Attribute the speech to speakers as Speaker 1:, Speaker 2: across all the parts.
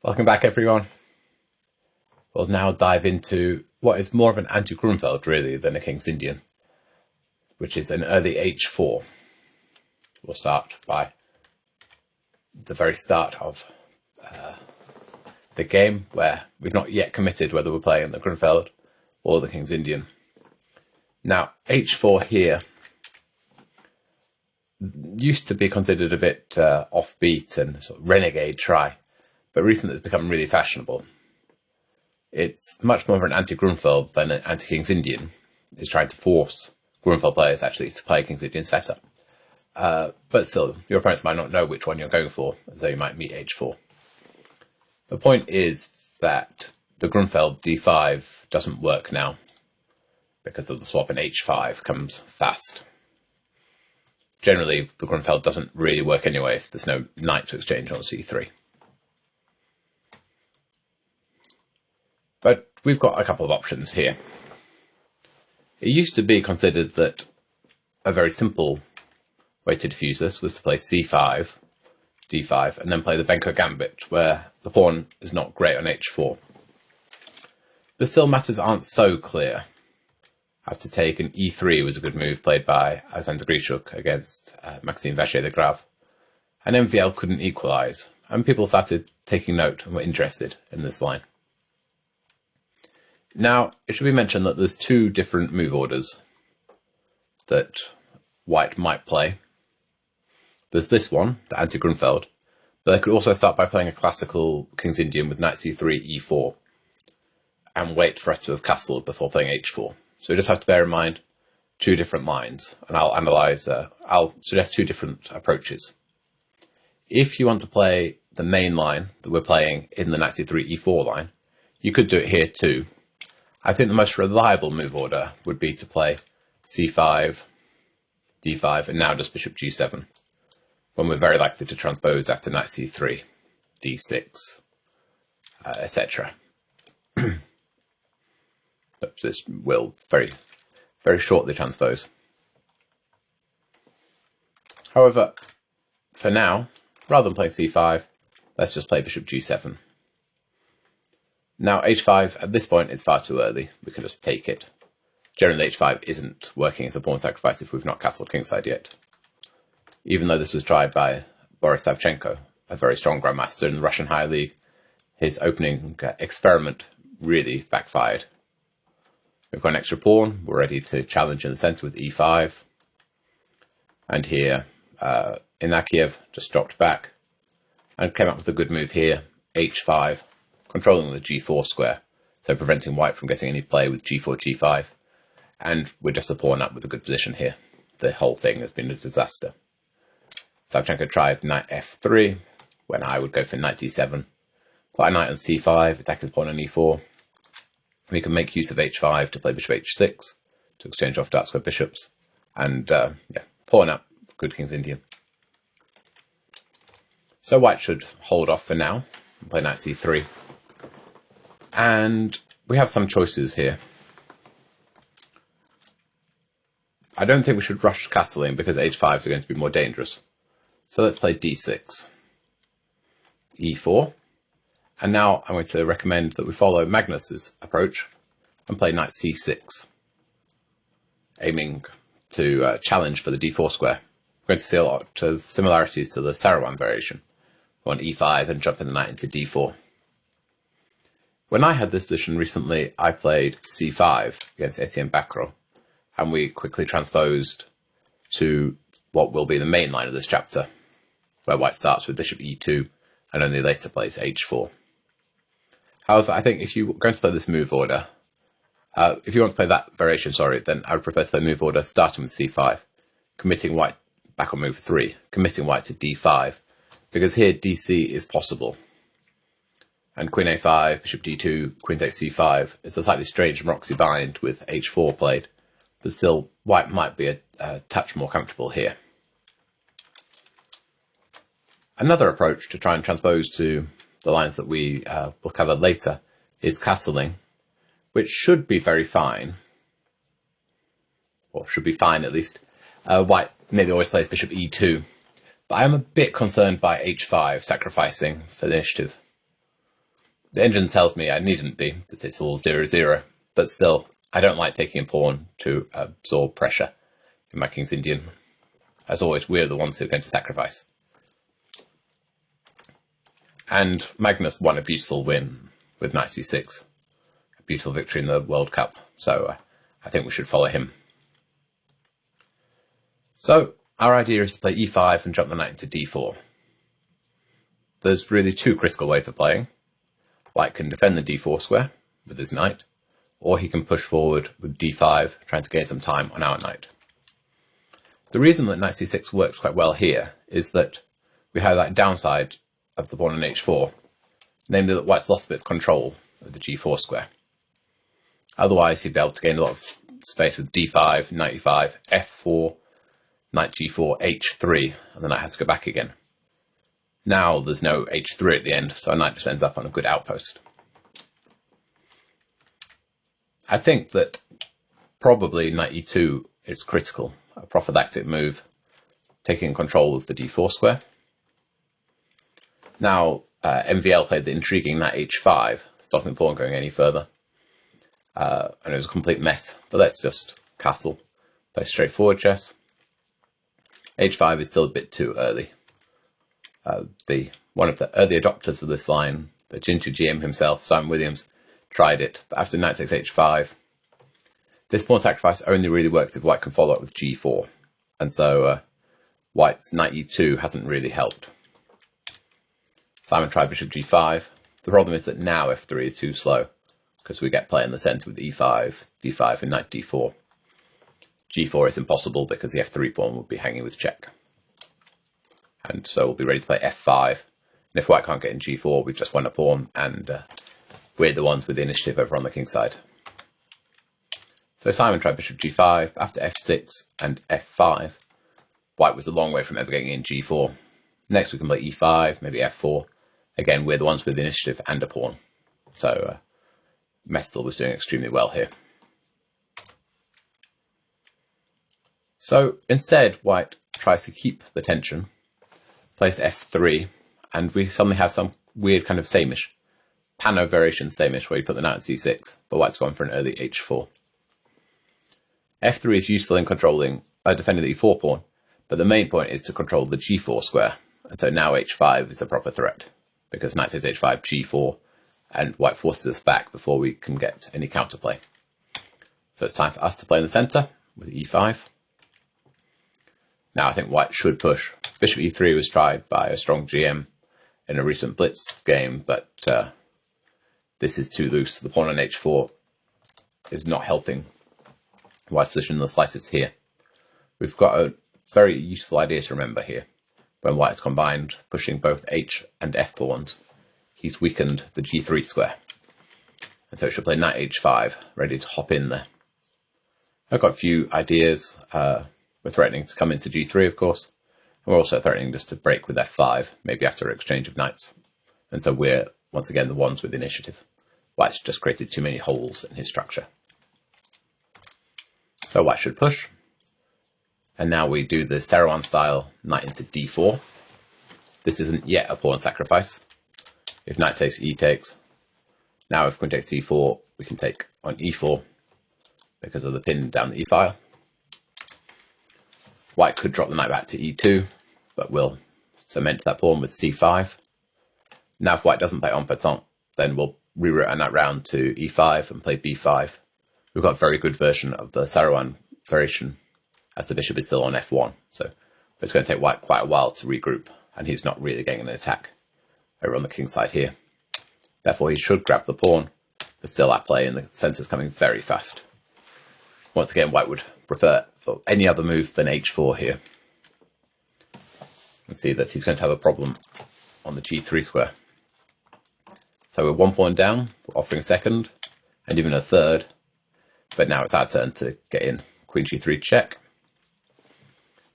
Speaker 1: Welcome back, everyone. We'll now dive into what is more of an anti-Grunfeld, really, than a King's Indian, which is an early h4. We'll start by the very start of the game, where we've not yet committed whether we're playing the Grunfeld or the King's Indian. Now, h4 here used to be considered a bit offbeat and sort of renegade try, but recently it's become really fashionable. It's much more of an anti-Grunfeld than an anti-King's Indian. It's trying to force Grunfeld players actually to play a King's Indian setup. But still, your opponents might not know which one you're going for, so you might meet h4. The point is that the Grunfeld d5 doesn't work now because of the swap in h5 comes fast. Generally, the Grunfeld doesn't really work anyway if there's no knight to exchange on c3. But we've got a couple of options here. It used to be considered that a very simple way to defuse this was to play c5, d5, and then play the Benko Gambit, where the pawn is not great on h4. But still, matters aren't so clear. I have to take an e3 was a good move played by Alexander Grischuk against Maxime Vachier de Grave. And MVL couldn't equalise, and people started taking note and were interested in this line. Now, it should be mentioned that there's two different move orders that White might play. There's this one, the anti-Grunfeld, but they could also start by playing a classical King's Indian with knight c3, e4, and wait for it to have castled before playing h4. So you just have to bear in mind two different lines, and I'll suggest two different approaches. If you want to play the main line that we're playing in the knight c3, e4 line, you could do it here too. I think the most reliable move order would be to play c5, d5, and now just bishop g7, when we're very likely to transpose after knight c3, d6, etc. This will very, very shortly transpose. However, for now, rather than playing c5, let's just play bishop g7. Now, h5 at this point is far too early. We can just take it. Generally, h5 isn't working as a pawn sacrifice if we've not castled kingside yet. Even though this was tried by Boris Savchenko, a very strong grandmaster in the Russian High League, his opening experiment really backfired. We've got an extra pawn. We're ready to challenge in the centre with e5. And here, Inakiev just dropped back and came up with a good move here, h5, controlling the g4 square, so preventing White from getting any play with g4, g5. And we're just a pawn up with a good position here. The whole thing has been a disaster. Savchenko tried knight f3, when I would go for knight d7. Play knight on c5, attacking the pawn on e4. We can make use of h5 to play bishop h6, to exchange off dark square bishops. And, pawn up, good King's Indian. So White should hold off for now, and play knight c3. And we have some choices here. I don't think we should rush castling because h5s are going to be more dangerous. So let's play d6, e4. And now I'm going to recommend that we follow Magnus's approach and play knight c6, aiming to challenge for the d4 square. We're going to see a lot of similarities to the Sarawan variation. On e5 and jump in the knight into d4. When I had this position recently, I played c5 against Etienne Bacro, and we quickly transposed to what will be the main line of this chapter, where White starts with bishop e2 and only later plays h4. However, I think if you're going to play this move order, if you want to play that variation, then I would prefer to play move order starting with c5, committing White back on move 3, committing White to d5, because here dc is possible. And queen a5, bishop d2, queen takes c5 is a slightly strange Maroczy bind with h4 played, but still White might be a touch more comfortable here. Another approach to try and transpose to the lines that we will cover later is castling, which should be very fine, or should be fine at least. White nearly always plays bishop e2, but I am a bit concerned by h5 sacrificing for the initiative. The engine tells me I needn't be, that it's all 0-0, but still, I don't like taking a pawn to absorb pressure in my King's Indian. As always, we're the ones who are going to sacrifice. And Magnus won a beautiful win with knight c6. A beautiful victory in the World Cup, so I think we should follow him. So, our idea is to play e5 and jump the knight into d4. There's really two critical ways of playing. White can defend the d4 square with his knight, or he can push forward with d5, trying to gain some time on our knight. The reason that knight c6 works quite well here is that we have that downside of the pawn on h4, namely that White's lost a bit of control of the g4 square. Otherwise, he'd be able to gain a lot of space with d5, knight e5, f4, knight g4, h3, and the knight has to go back again. Now there's no h3 at the end, so our knight just ends up on a good outpost. I think that probably knight e2 is critical, a prophylactic move, taking control of the d4 square. Now, MVL played the intriguing knight h5, stopping the pawn going any further. And it was a complete mess, but let's just castle, play straightforward chess. h5 is still a bit too early. One of the early adopters of this line, the Ginger GM himself, Simon Williams, tried it, but after knight takes h5, this pawn sacrifice only really works if White can follow up with g4, and so White's knight e2 hasn't really helped. Simon tried bishop g5. The problem is that now f3 is too slow, because we get play in the centre with e5, d5 and knight d4. g4 is impossible because the f3 pawn would be hanging with check. And so we'll be ready to play f5. And if White can't get in g4, we've just won a pawn, and we're the ones with the initiative over on the king's side. So Simon tried bishop g5. After f6 and f5, White was a long way from ever getting in g4. Next we can play e5, maybe f4. Again, we're the ones with the initiative and a pawn. So Mestel was doing extremely well here. So instead, White tries to keep the tension, plays f3, and we suddenly have some weird kind of samish, Pano variation samish, where you put the knight on c6, but White's gone for an early h4. f3 is useful in controlling, defending the e4 pawn, but the main point is to control the g4 square, and so now h5 is a proper threat, because knight takes h5, g4, and White forces us back before we can get any counterplay. So it's time for us to play in the centre with e5. Now I think White should push. Bishop e3 was tried by a strong GM in a recent Blitz game, but this is too loose. The pawn on h4 is not helping White's position in the slightest here. We've got a very useful idea to remember here. When White's combined pushing both h and f pawns, he's weakened the g3 square. And so it should play knight h5, ready to hop in there. I've got a few ideas. We're threatening to come into g3, of course. And we're also threatening just to break with f5, maybe after an exchange of knights. And so we're, once again, the ones with initiative. White's just created too many holes in his structure. So White should push. And now we do the Serouan style knight into d4. This isn't yet a pawn sacrifice. If knight takes, e takes. Now if queen takes d4, we can take on e4 because of the pin down the e-file. White could drop the knight back to e2, but we'll cement that pawn with c5. Now if White doesn't play en passant, then we'll reroute our knight round to e5 and play b5. We've got a very good version of the Serouan variation, as the bishop is still on f1, so it's going to take White quite a while to regroup, and he's not really getting an attack over on the king's side here. Therefore he should grab the pawn, but still at play, and the centre's coming very fast. Once again, White would prefer for any other move than h4 here. You can see that he's going to have a problem on the g3 square. So we're one pawn down, we're offering a second, and even a third, but now it's our turn to get in. Queen g3 check.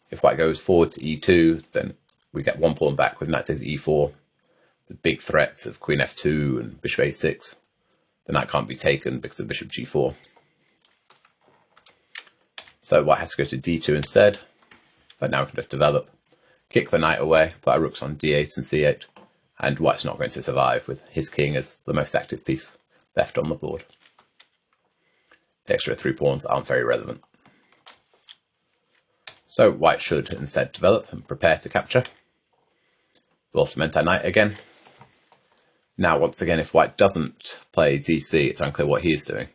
Speaker 1: If White goes forward to e2, then we get one pawn back with knight takes e4. The big threats of queen f2 and bishop a6. The knight can't be taken because of bishop g4. So White has to go to d2 instead, but now we can just develop. Kick the knight away, put our rooks on d8 and c8, and white's not going to survive with his king as the most active piece left on the board. The extra 3 pawns aren't very relevant. So white should instead develop and prepare to capture. We'll cement our knight again. Now, once again, if white doesn't play DC, it's unclear what he is doing.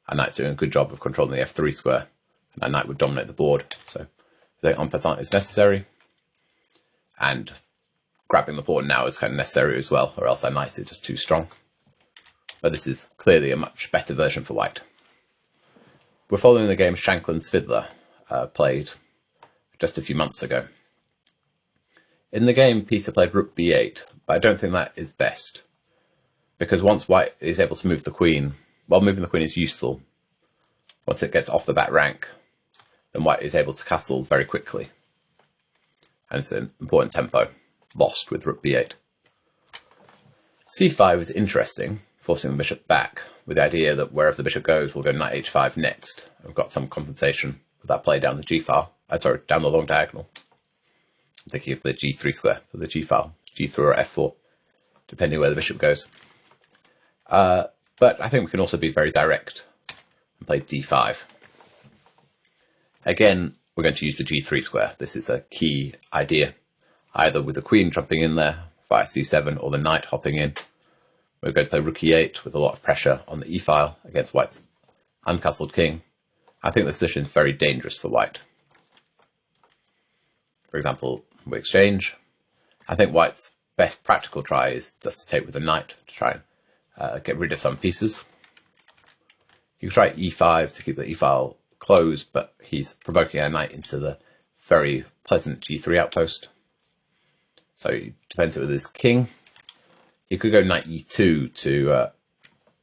Speaker 1: Our knight's doing a good job of controlling the f3 square, and our knight would dominate the board. So the en passant is necessary, and grabbing the pawn now is kind of necessary as well, or else our knight is just too strong. But this is clearly a much better version for white. We're following the game Shankland's Fiddler, played just a few months ago. In the game, Peter played rook b8, but I don't think that is best, because once white is able to move the queen, while moving the queen is useful, once it gets off the back rank, then white is able to castle very quickly. And it's an important tempo lost with rook b8. c5 is interesting, forcing the bishop back, with the idea that wherever the bishop goes, we'll go knight h5 next. We've got some compensation for that play down the g-file, down the long diagonal. I'm thinking of the g3 square for the g-file, g3 or f4, depending where the bishop goes. But I think we can also be very direct and play d5. Again, we're going to use the g3 square. This is a key idea, either with the queen jumping in there via c7 or the knight hopping in. We're going to play rook e8 with a lot of pressure on the e-file against white's uncastled king. I think this position is very dangerous for white. For example, we exchange. I think white's best practical try is just to take with the knight to try and get rid of some pieces. You can try e5 to keep the e-file closed, but he's provoking our knight into the very pleasant g3 outpost. So he defends it with his king. He could go knight e2 to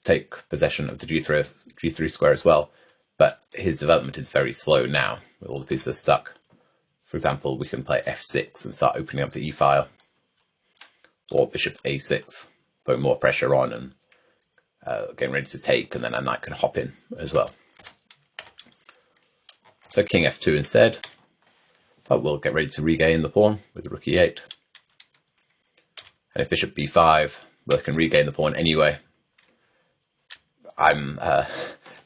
Speaker 1: take possession of the g3 square as well, but his development is very slow now, with all the pieces stuck. For example, we can play f6 and start opening up the e-file, or bishop a6, putting more pressure on and getting ready to take, and then our knight can hop in as well. So king f2 instead, but we'll get ready to regain the pawn with rook e8. And if bishop b5, we can regain the pawn anyway. By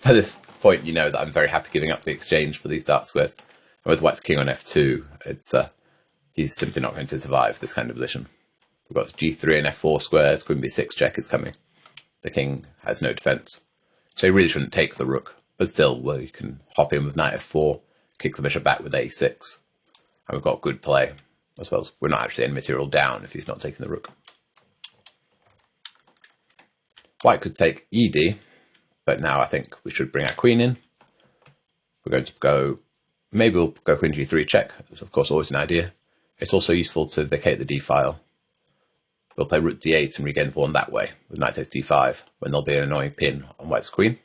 Speaker 1: this point, you know that I'm very happy giving up the exchange for these dark squares. And with white's king on f2, he's simply not going to survive this kind of position. We've got g3 and f4 squares, queen b6 check is coming. The king has no defense. So he really shouldn't take the rook, but still, we can hop in with knight f4, kick the bishop back with a6, and we've got good play, as well as we're not actually any material down if he's not taking the rook. White could take ed, but now I think we should bring our queen in. We're going to go, maybe we'll go queen g3 check. It's of course always an idea. It's also useful to vacate the d-file. We'll play rook d8 and regain the pawn that way, with knight takes d5, when there'll be an annoying pin on white's queen.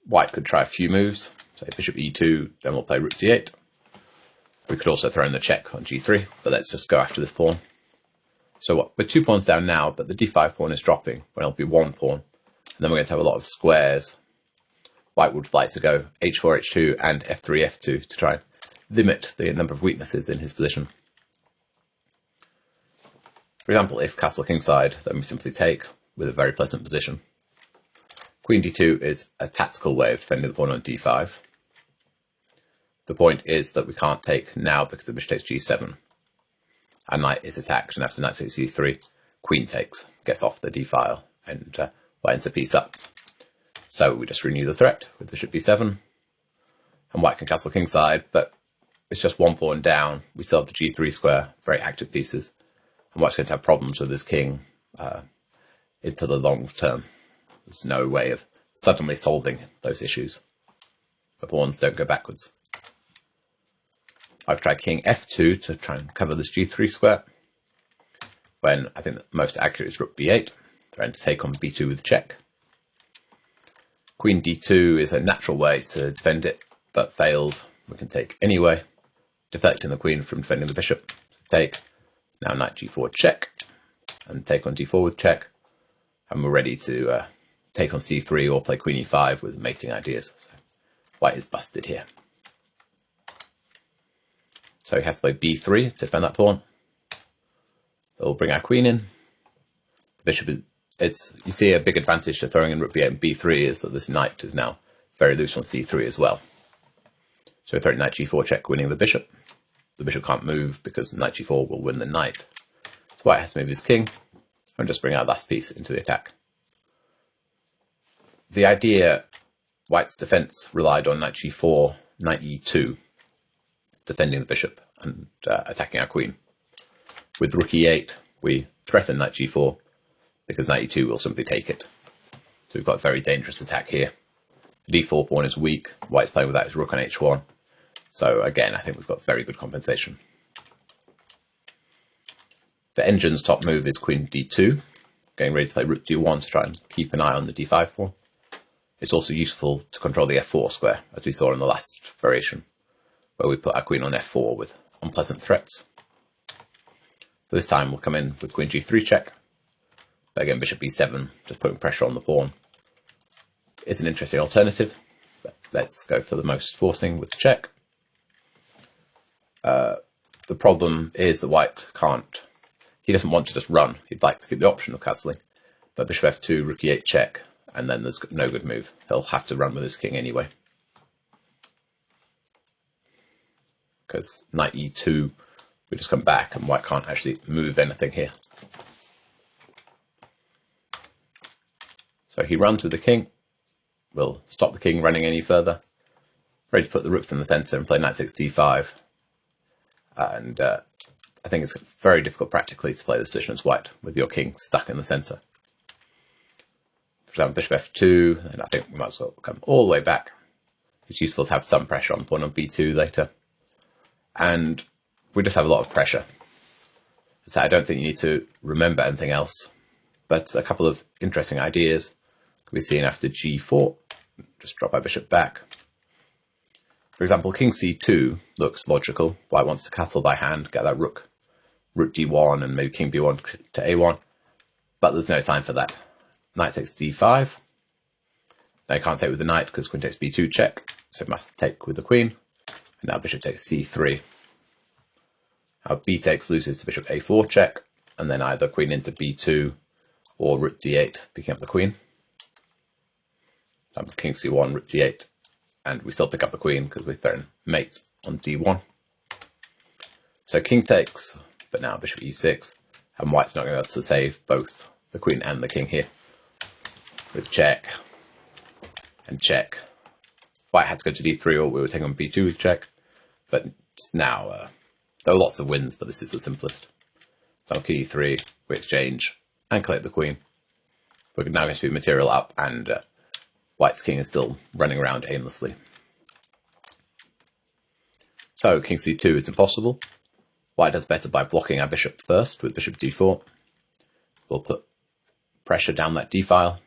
Speaker 1: White could try a few moves, say bishop e2, then we'll play rook d8. We could also throw in the check on g3, but let's just go after this pawn. So what, we're 2 pawns down now, but the d5 pawn is dropping, when it'll be 1 pawn. And then we're going to have a lot of squares. White would like to go h4, h2, and f3, f2 to try and limit the number of weaknesses in his position. For example, if castle kingside, then we simply take with a very pleasant position. Queen d2 is a tactical way of defending the pawn on d5. The point is that we can't take now because the bishop takes g7. Our knight is attacked, and after knight takes e3, queen takes, gets off the d-file, and white ends a piece up. So we just renew the threat with bishop b7, and white can castle kingside, but it's just 1 pawn down. We still have the g3 square, very active pieces, and white's going to have problems with his king into the long term. There's no way of suddenly solving those issues. The pawns don't go backwards. I've tried king f2 to try and cover this g3 square, when I think the most accurate is rook b8, trying to take on b2 with check. Queen d2 is a natural way to defend it, but fails. We can take anyway, deflecting the queen from defending the bishop. So take, now knight g4 check, and take on d4 with check, and we're ready to take on c3 or play queen e5 with mating ideas. So white is busted here. So he has to play b3 to defend that pawn. They'll bring our queen in. The bishop is, you see a big advantage to throwing in rook b8 and b3 is that this knight is now very loose on c3 as well. So we're throwing knight g4 check, winning the bishop. The bishop can't move because knight g4 will win the knight. So white has to move his king and just bring our last piece into the attack. The idea, white's defense relied on knight g4, knight e2, defending the bishop and attacking our queen. With rook e8, we threaten knight g4 because knight e2 will simply take it. So we've got a very dangerous attack here. The d4 pawn is weak. White's playing without his rook on h1. So again, I think we've got very good compensation. The engine's top move is queen d2, getting ready to play rook d1 to try and keep an eye on the d5 pawn. It's also useful to control the f4 square, as we saw in the last variation, where we put our queen on f4 with unpleasant threats. So this time we'll come in with queen g3 check, but again bishop b7, just putting pressure on the pawn. It's an interesting alternative, but let's go for the most forcing with the check. The problem is that white can't, he doesn't want to just run, he'd like to keep the option of castling, but bishop f2, rook e8 check, and then there's no good move. He'll have to run with his king anyway. Because knight e2, we just come back and white can't actually move anything here. So he runs with the king. We'll stop the king running any further. Ready to put the rooks in the centre and play knight 6 d5. And I think it's very difficult practically to play this position as white with your king stuck in the centre. For example, bishop f2, and I think we might as well come all the way back. It's useful to have some pressure on the pawn on b2 later. And we just have a lot of pressure. So I don't think you need to remember anything else. But a couple of interesting ideas can be seen after g4. Just drop our bishop back. For example, king c2 looks logical. White wants to castle by hand, get that rook d1 and maybe king b1 to a1. But there's no time for that. Knight takes d5. Now you can't take with the knight because queen takes b2 check. So it must take with the queen. And now bishop takes c3. How b takes loses to bishop a4 check. And then either queen into b2 or rook d8 picking up the queen. King c1, rook d8. And we still pick up the queen because we've thrown mate on d1. So king takes, but now bishop e6, and white's not going to be able to save both the queen and the king here. With check, and check. White had to go to d3 or we were taking on b2 with check, but now there are lots of wins, but this is the simplest. So king e3, we exchange, and collect the queen. We're now going to be material up, and white's king is still running around aimlessly. So king c2 is impossible. White does better by blocking our bishop first with bishop d4. We'll put pressure down that d-file.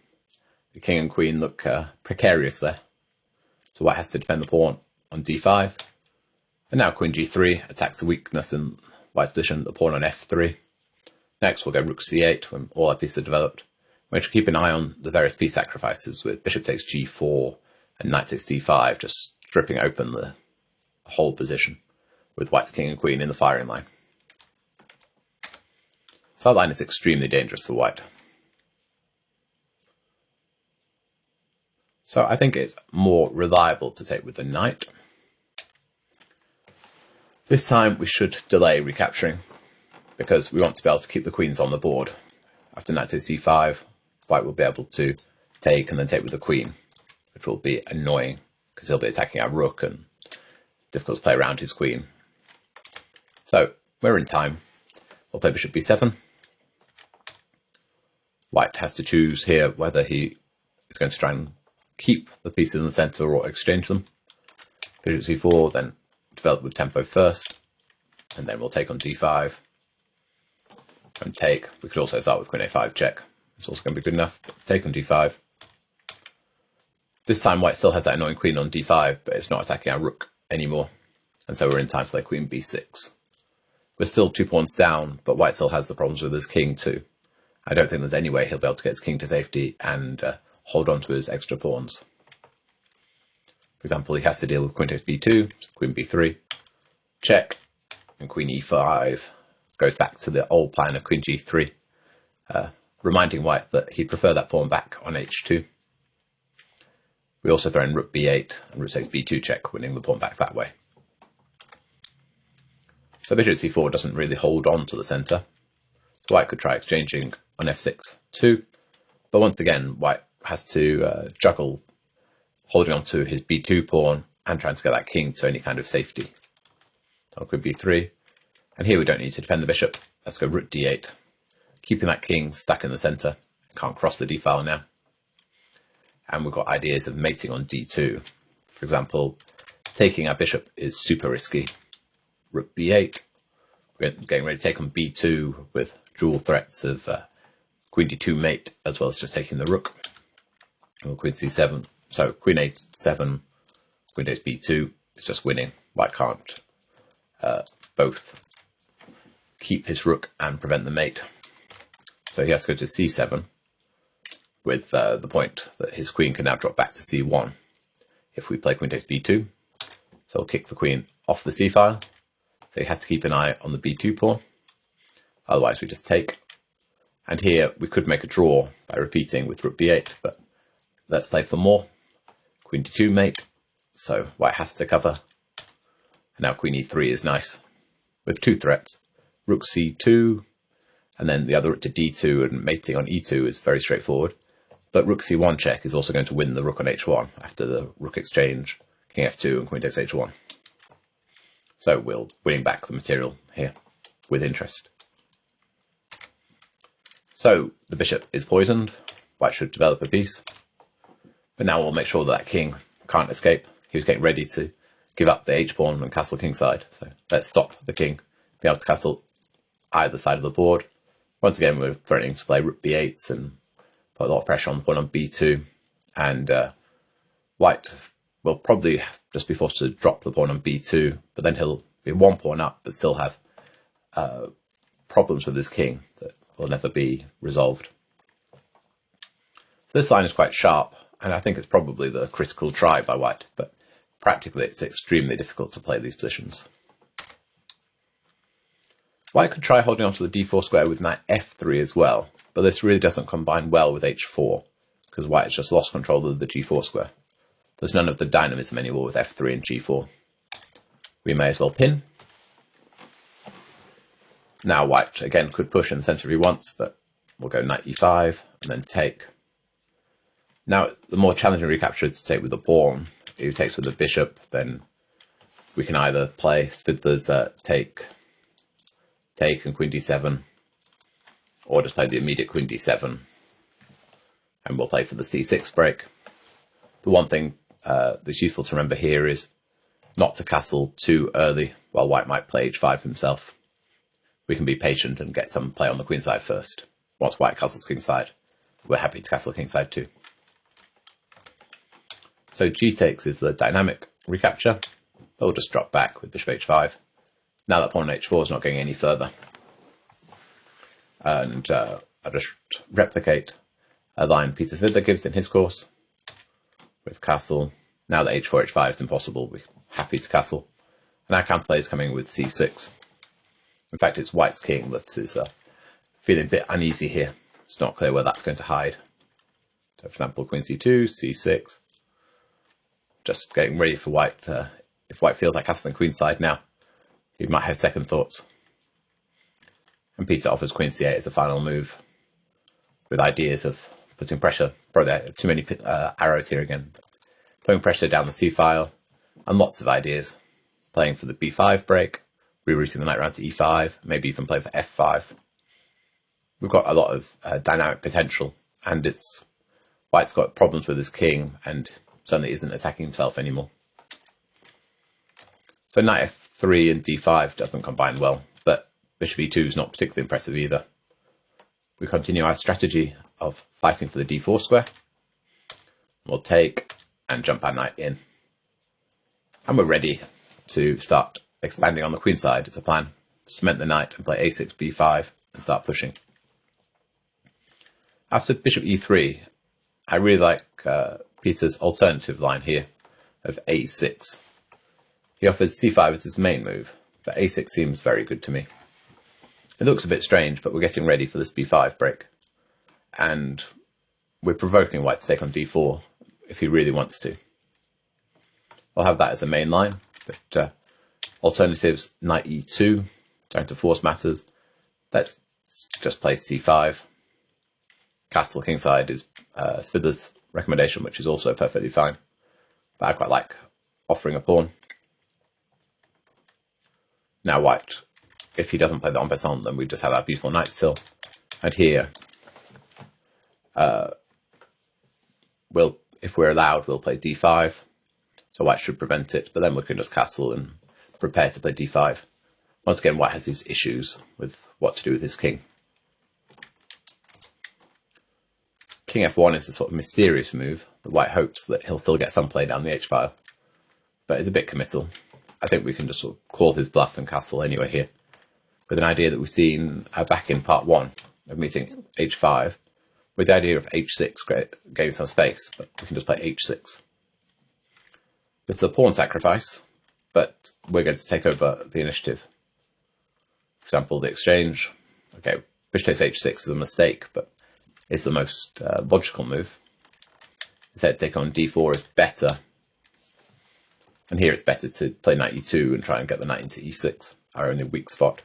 Speaker 1: The king and queen look precarious there. So white has to defend the pawn on d5. And now queen g3 attacks a weakness in white's position, the pawn on f3. Next we'll go rook c8 when all our pieces are developed. We should keep an eye on the various piece sacrifices with bishop takes g4 and knight takes d5, just stripping open the whole position with white's king and queen in the firing line. So that line is extremely dangerous for white. So I think it's more reliable to take with the knight. This time we should delay recapturing because we want to be able to keep the queens on the board. After knight takes d5, white will be able to take and then take with the queen, which will be annoying because he'll be attacking our rook and difficult to play around his queen. So we're in time. We'll play bishop b7. White has to choose here whether he is going to try and keep the pieces in the centre or exchange them. Bishop c4, then develop with tempo first, and then we'll take on d5 and take. We could also start with queen a5 check. It's also going to be good enough. Take on d5. This time white still has that annoying queen on d5, but it's not attacking our rook anymore. And so we're in time to play queen b6. We're still 2 pawns down, but white still has the problems with his king too. I don't think there's any way he'll be able to get his king to safety and hold on to his extra pawns. For example, he has to deal with queen takes b2, queen b3, check, and queen e5 goes back to the old plan of queen g3, reminding white that he'd prefer that pawn back on h2. We also throw in rook b8 and rook takes b2 check, winning the pawn back that way. So bishop c4 doesn't really hold on to the centre. So white could try exchanging on f6 too, but once again white has to juggle holding on to his b2 pawn and trying to get that king to any kind of safety. On queen b3, and here we don't need to defend the bishop. Let's go rook d8, keeping that king stuck in the centre. Can't cross the d file now. And we've got ideas of mating on d2. For example, taking our bishop is super risky. Rook b8. We're getting ready to take on b2 with dual threats of queen d2 mate, as well as just taking the rook. Or queen c7. So queen a7, queen takes b2. It's just winning. White can't both keep his rook and prevent the mate. So he has to go to c7 with the point that his queen can now drop back to c1 if we play queen takes b2. So we'll kick the queen off the c file. So he has to keep an eye on the b2 pawn. Otherwise we just take. And here we could make a draw by repeating with rook b8, but let's play for more. Queen d2 mate. So white has to cover. And now queen e3 is nice with two threats. Rook c2, and then the other rook to d2, and mating on e2 is very straightforward. But rook c1 check is also going to win the rook on h1 after the rook exchange, king f2 and queen takes h1. So we're winning back the material here with interest. So the bishop is poisoned. White should develop a piece. But now we'll make sure that king can't escape. He was getting ready to give up the h-pawn and castle kingside. So let's stop the king being able to castle either side of the board. Once again, we're threatening to play rook b8 and put a lot of pressure on the pawn on b2. And white will probably just be forced to drop the pawn on b2, but then he'll be one pawn up, but still have problems with his king that will never be resolved. So this line is quite sharp, and I think it's probably the critical try by white, but practically it's extremely difficult to play these positions. White could try holding on to the d4 square with knight f3 as well, but this really doesn't combine well with h4, because white has just lost control of the g4 square. There's none of the dynamism anymore with f3 and g4. We may as well pin. Now white, again, could push in the centre if he wants, but we'll go knight e5 and then take. Now, the more challenging recapture is to take with the pawn. If he takes with the bishop, then we can either play Spidler's take and queen d7, or just play the immediate queen d7, and we'll play for the c6 break. The one thing that's useful to remember here is not to castle too early, while white might play h5 himself. We can be patient and get some play on the queen side first. Once white castles kingside, we're happy to castle kingside too. So g takes is the dynamic recapture. We'll just drop back with bishop h5. Now that pawn on h4 is not going any further. And I'll just replicate a line Peter Svidler gives in his course with castle. Now that h4, h5 is impossible, we're happy to castle. And our counterplay is coming with c6. In fact, it's white's king that is feeling a bit uneasy here. It's not clear where that's going to hide. So, for example, queen c2, c6. Just getting ready for white. If white feels like castling queenside now, he might have second thoughts. And Peter offers queen c8 as a final move, with ideas of putting pressure. Probably too many arrows here again. Putting pressure down the c file, and lots of ideas. Playing for the b5 break, rerouting the knight round to e5, maybe even play for f5. We've got a lot of dynamic potential, and it's white's got problems with his king, and suddenly isn't attacking himself anymore. So knight f3 and d5 doesn't combine well, but bishop e2 is not particularly impressive either. We continue our strategy of fighting for the d4 square. We'll take and jump our knight in. And we're ready to start expanding on the queen side. It's a plan. Cement the knight and play a6, b5 and start pushing. After bishop e3, I really like Peter's alternative line here of a6. He offers c5 as his main move, but a6 seems very good to me. It looks a bit strange, but we're getting ready for this b5 break. And we're provoking white to take on d4 if he really wants to. I'll have that as a main line, but alternatives, knight e2, trying to force matters. Let's just play c5. Castle kingside is Svidler's recommendation, which is also perfectly fine. But I quite like offering a pawn. Now white, if he doesn't play the en passant, then we just have our beautiful knight still. And here, if we're allowed, we'll play d5. So white should prevent it, but then we can just castle and prepare to play d5. Once again, white has these issues with what to do with his king. King f1 is a sort of mysterious move. The white hopes that he'll still get some play down the h-file, but it's a bit committal. I think we can just sort of call his bluff and castle anyway here, with an idea that we've seen back in part 1 of meeting h5, with the idea of h6 gaining some space, but we can just play h6. This is a pawn sacrifice, but we're going to take over the initiative. For example, the exchange. Okay, bishop takes h6 is a mistake, but it's the most logical move. Instead, take on d4 is better. And here it's better to play knight e2 and try and get the knight into e6, our only weak spot.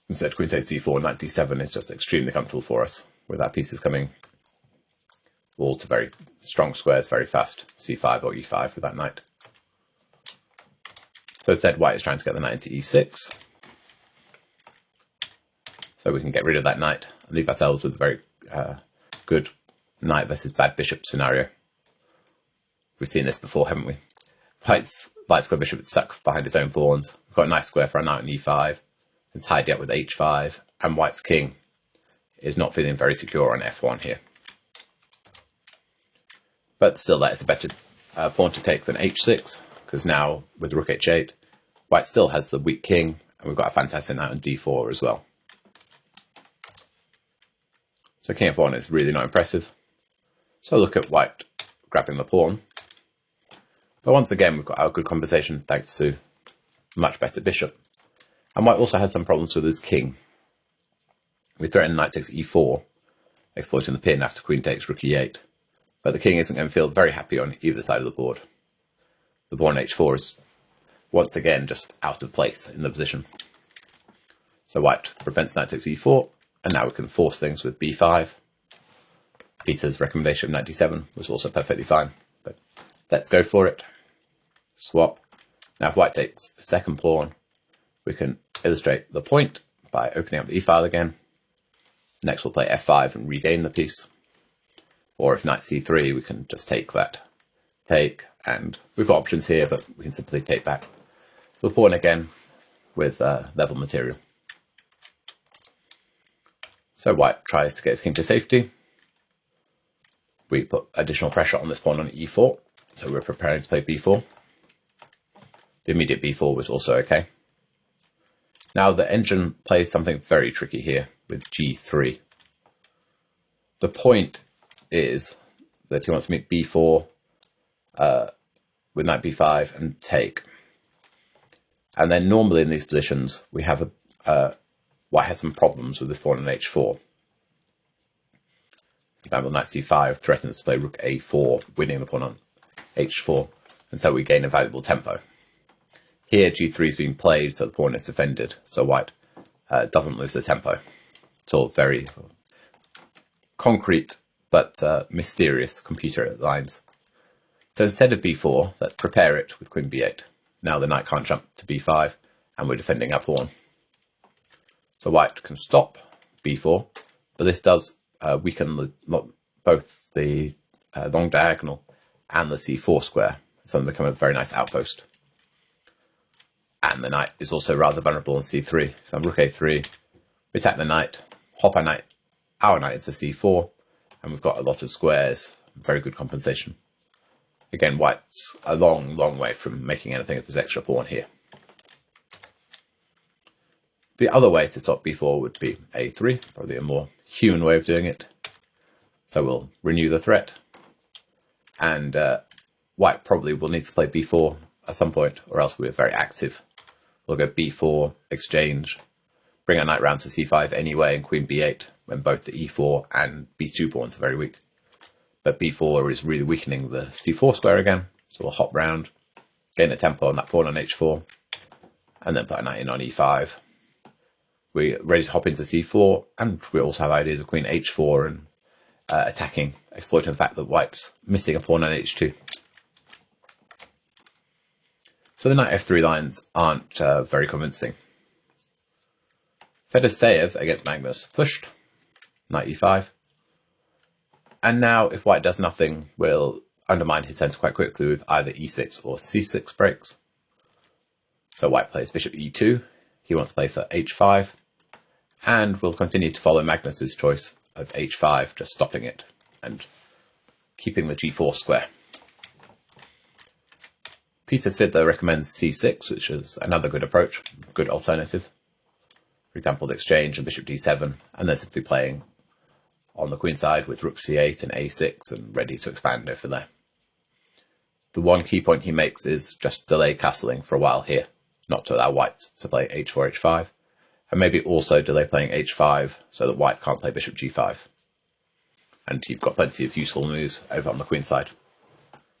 Speaker 1: Instead, queen takes d4, knight d7 is just extremely comfortable for us, with our pieces coming all to very strong squares very fast, c5 or e5 with that knight. So instead, white is trying to get the knight into e6. So we can get rid of that knight and leave ourselves with a very good knight versus bad bishop scenario. We've seen this before, haven't we? White's light square bishop is stuck behind its own pawns. We've got a nice square for our knight on e5. It's tied up with h5, and white's king is not feeling very secure on f1 here. But still, that is a better pawn to take than h6, because now with rook h8, white still has the weak king, and we've got a fantastic knight on d4 as well. So king f1 is really not impressive. So look at white grabbing the pawn. But once again, we've got our good compensation thanks to a much better bishop. And white also has some problems with his king. We threaten knight takes e4, exploiting the pin after queen takes rook e8. But the king isn't going to feel very happy on either side of the board. The pawn on h4 is once again just out of place in the position. So white prevents knight takes e4, and now we can force things with b5. Peter's recommendation of knight d7 was also perfectly fine, but let's go for it. Swap. Now if white takes the second pawn, we can illustrate the point by opening up the e-file again. Next we'll play f5 and regain the piece. Or if knight c3, we can just take that. Take, and we've got options here, but we can simply take back the pawn again with level material. So white tries to get his king to safety. We put additional pressure on this pawn on e4, so we're preparing to play b4. The immediate b4 was also okay. Now the engine plays something very tricky here with g3. The point is that he wants to meet b4 with knight b5 and take. And then normally in these positions we have white has some problems with this pawn on h4. For example, knight c5 threatens to play rook a4, winning the pawn on h4, and so we gain a valuable tempo. Here g3 is being played, so the pawn is defended, so white doesn't lose the tempo. It's all very concrete but mysterious computer lines. So instead of b4, let's prepare it with queen b8. Now the knight can't jump to b5, and we're defending our pawn. So white can stop b4, but this does weaken both the long diagonal and the c4 square, so it becomes a very nice outpost. And the knight is also rather vulnerable on c3. So on rook a3, we attack the knight, hop our knight into c4, and we've got a lot of squares, very good compensation. Again, white's a long, long way from making anything of his extra pawn here. The other way to stop b4 would be a3, probably a more human way of doing it. So we'll renew the threat, and white probably will need to play b4 at some point, or else we're very active we'll go b4, exchange, bring our knight round to c5 anyway, and queen b8, when both the e4 and b2 pawns are very weak. But b4 is really weakening the c4 square again, so we'll hop round, gain the tempo on that pawn on h4, and then put a knight in on e5. We're ready to hop into c4, and we also have ideas of queen h4 and attacking, exploiting the fact that white's missing a pawn on h2. So the knight f3 lines aren't very convincing. Fedoseev against Magnus pushed, knight e5. And now if white does nothing, we'll undermine his center quite quickly with either e6 or c6 breaks. So white plays bishop e2, he wants to play for h5, and we'll continue to follow Magnus's choice of h5, just stopping it and keeping the g4 square. Peter Svidler recommends c6, which is another good approach, good alternative. For example, the exchange and bishop d7, and then simply playing on the queen side with rook c8 and a6 and ready to expand over there. The one key point he makes is just delay castling for a while here, not to allow white to play h4, h5, and maybe also delay playing h5 so that white can't play bishop g5. And you've got plenty of useful moves over on the queen side.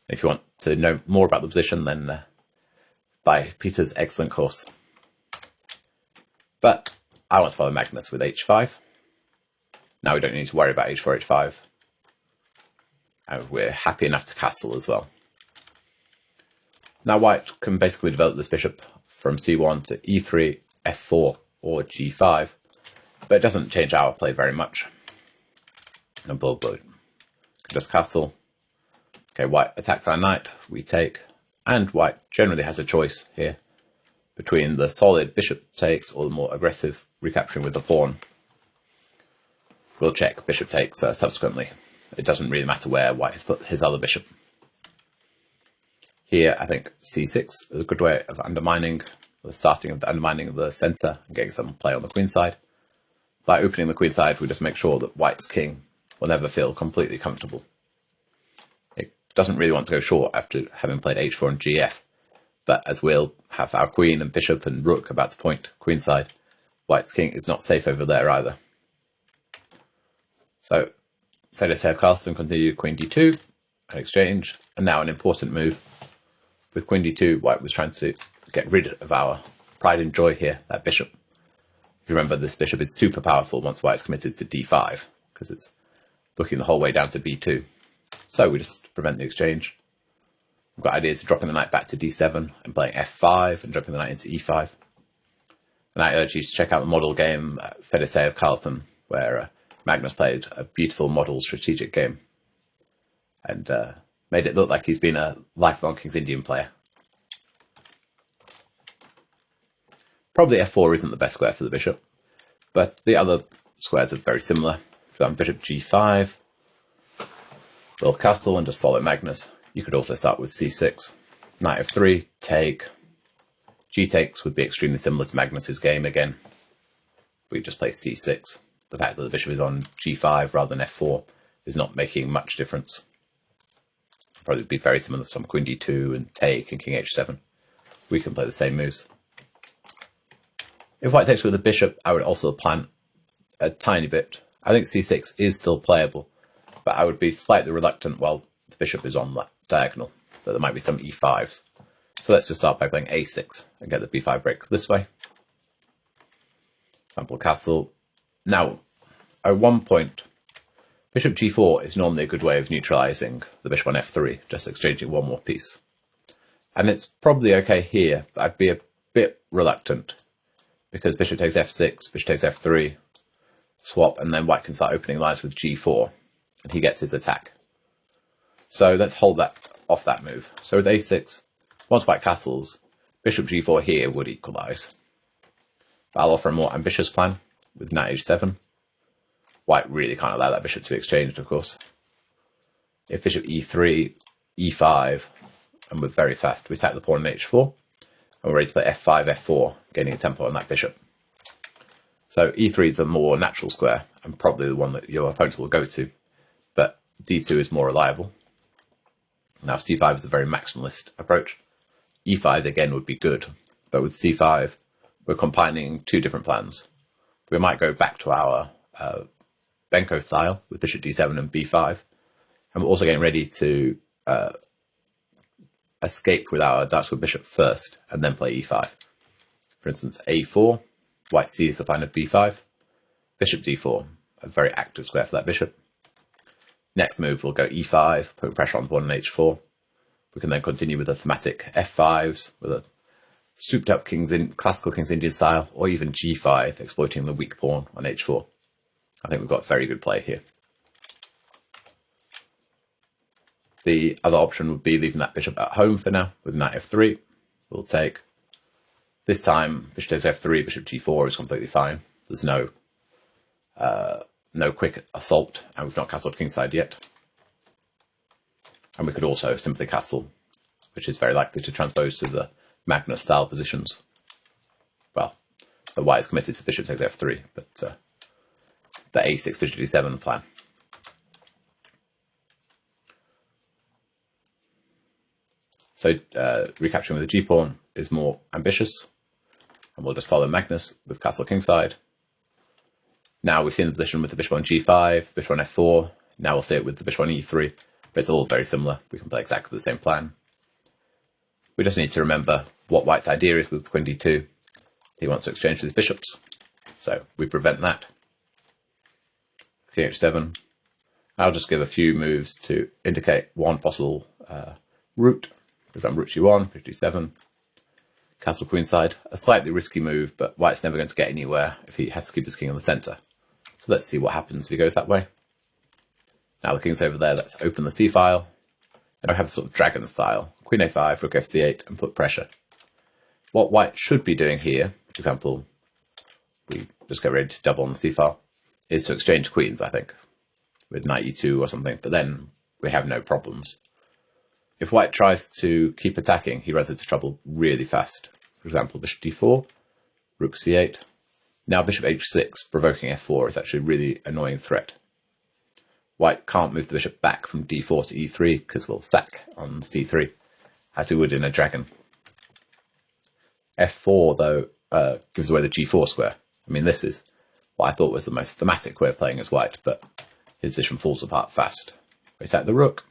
Speaker 1: If you want to know more about the position, then buy Peter's excellent course. But I want to follow Magnus with h5. Now we don't need to worry about h4, h5. And we're happy enough to castle as well. Now white can basically develop this bishop from c1 to e3, f4 or g5, but it doesn't change our play very much. And bull can just castle. Okay, white attacks our knight, we take, and white generally has a choice here between the solid bishop takes or the more aggressive recapturing with the pawn. We'll check bishop takes subsequently. It doesn't really matter where white has put his other bishop. Here, I think c6 is a good way of undermining, the starting of the undermining of the centre and getting some play on the queen side. By opening the queen side, we just make sure that white's king will never feel completely comfortable. It doesn't really want to go short after having played h4 and gf, but as we'll have our queen and bishop and rook about to point queenside, white's king is not safe over there either. So Fedoseev Carlsen continued queen d2, an exchange, and now an important move. With queen d2, white was trying to get rid of our pride and joy here, that bishop. If you remember, this bishop is super powerful once white's committed to d5, because it's looking the whole way down to b2. So we just prevent the exchange. We've got ideas of dropping the knight back to d7 and playing f5 and dropping the knight into e5. And I urge you to check out the model game Fedoseev Carlsen, where Magnus played a beautiful model strategic game and made it look like he's been a lifelong King's Indian player. Probably f4 isn't the best square for the bishop, but the other squares are very similar. So bishop g5, we'll castle and just follow Magnus. You could also start with c6, knight f3, take. G takes would be extremely similar to Magnus's game again. We just play c6. The fact that the bishop is on g5 rather than f4 is not making much difference. Probably be very similar to some queen d2 and take and king h7. We can play the same moves. If white takes with the bishop, I would also plan a tiny bit. I think c6 is still playable, but I would be slightly reluctant while the bishop is on that diagonal, that there might be some e5s. So let's just start by playing a6 and get the b5 break this way. Example castle. Now, at one point, bishop g4 is normally a good way of neutralizing the bishop on f3, just exchanging one more piece. And it's probably okay here, but I'd be a bit reluctant, because bishop takes f6, bishop takes f3, swap, and then white can start opening lines with g4, and he gets his attack. So let's hold that off that move. So with a6, once white castles, bishop g4 here would equalize. But I'll offer a more ambitious plan with knight h7. White really can't allow that bishop to be exchanged, of course. If bishop e3, e5, and we're very fast, we attack the pawn on h4, and we're ready to play f5, f4, gaining a tempo on that bishop. So e3 is the more natural square, and probably the one that your opponent will go to, but d2 is more reliable. Now c5 is a very maximalist approach. e5 again would be good, but with c5, we're combining two different plans. We might go back to our Benko style with bishop d7 and b5, and we're also getting ready to escape with our dark square bishop first and then play e5. For instance, a4, white sees the plan of b5, bishop d4, a very active square for that bishop. Next move, we'll go e5, putting pressure on pawn and h4. We can then continue with the thematic f5s, with a souped up classical King's Indian style, or even g5, exploiting the weak pawn on h4. I think we've got very good play here. The other option would be leaving that bishop at home for now, with knight f3. We'll take. This time, bishop takes f3, bishop g4 is completely fine. There's no quick assault, and we've not castled kingside yet. And we could also simply castle, which is very likely to transpose to the Magnus style positions. Well, the white is committed to bishop takes f3, but the a6 bishop d7 plan. So recapturing with the g-pawn is more ambitious, and we'll just follow Magnus with castle kingside. Now we've seen the position with the bishop on g5, bishop on f4, now we'll see it with the bishop on e3, but it's all very similar. We can play exactly the same plan. We just need to remember what white's idea is with queen d2. He wants to exchange these bishops, so we prevent that. King h7. I'll just give a few moves to indicate one possible route. For example, rook g1, bishop d7, castle queenside. A slightly risky move, but white's never going to get anywhere if he has to keep his king in the centre. So let's see what happens if he goes that way. Now the king's over there, let's open the c file. And I have the sort of dragon style. Queen a5, rook fc8, and put pressure. What white should be doing here, for example, we just get ready to double on the c file, is to exchange queens, I think, with knight e2 or something, but then we have no problems. If white tries to keep attacking, he runs into trouble really fast. For example, bishop d4, rook c8. Now bishop h6, provoking f4 is actually a really annoying threat. White can't move the bishop back from d4 to e3 because we'll sack on c3, as we would in a dragon. f4, though, gives away the g4 square. I mean, this is what I thought was the most thematic way of playing as white, but his position falls apart fast. We attack the rook,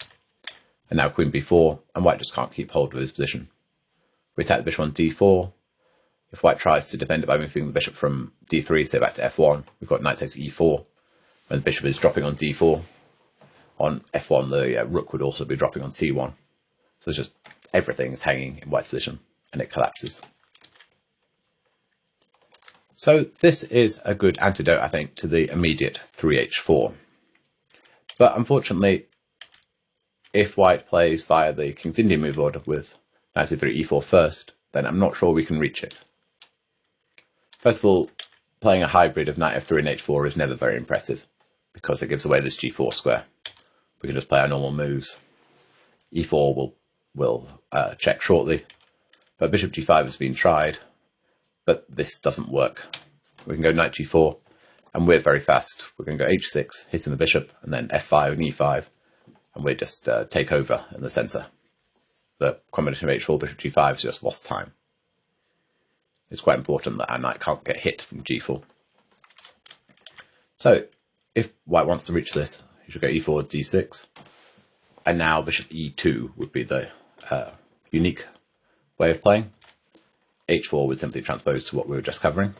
Speaker 1: and now queen b4, and white just can't keep hold of his position. We attack the bishop on d4. If white tries to defend it by moving the bishop from d3, say back to f1, we've got knight takes e4, when the bishop is dropping on d4. On f1, the rook would also be dropping on c1. So it's just everything is hanging in white's position, and it collapses. So this is a good antidote, I think, to the immediate 3h4. But unfortunately, if white plays via the King's Indian move order with knight c3 e4 first, then I'm not sure we can reach it. First of all, playing a hybrid of knight f3 and h4 is never very impressive, because it gives away this g4 square. We can just play our normal moves. e4 will check shortly, but bishop g5 has been tried, but this doesn't work. We can go knight g4, and we're very fast. We're going to go h6, hitting the bishop, and then f5 and e5, and we just take over in the centre. The combination of h4, bishop g5 is just lost time. It's quite important that our knight can't get hit from g4. So, if white wants to reach this, he should go e4, d6, and now bishop e2 would be the unique way of playing. h4 would simply transpose to what we were just covering.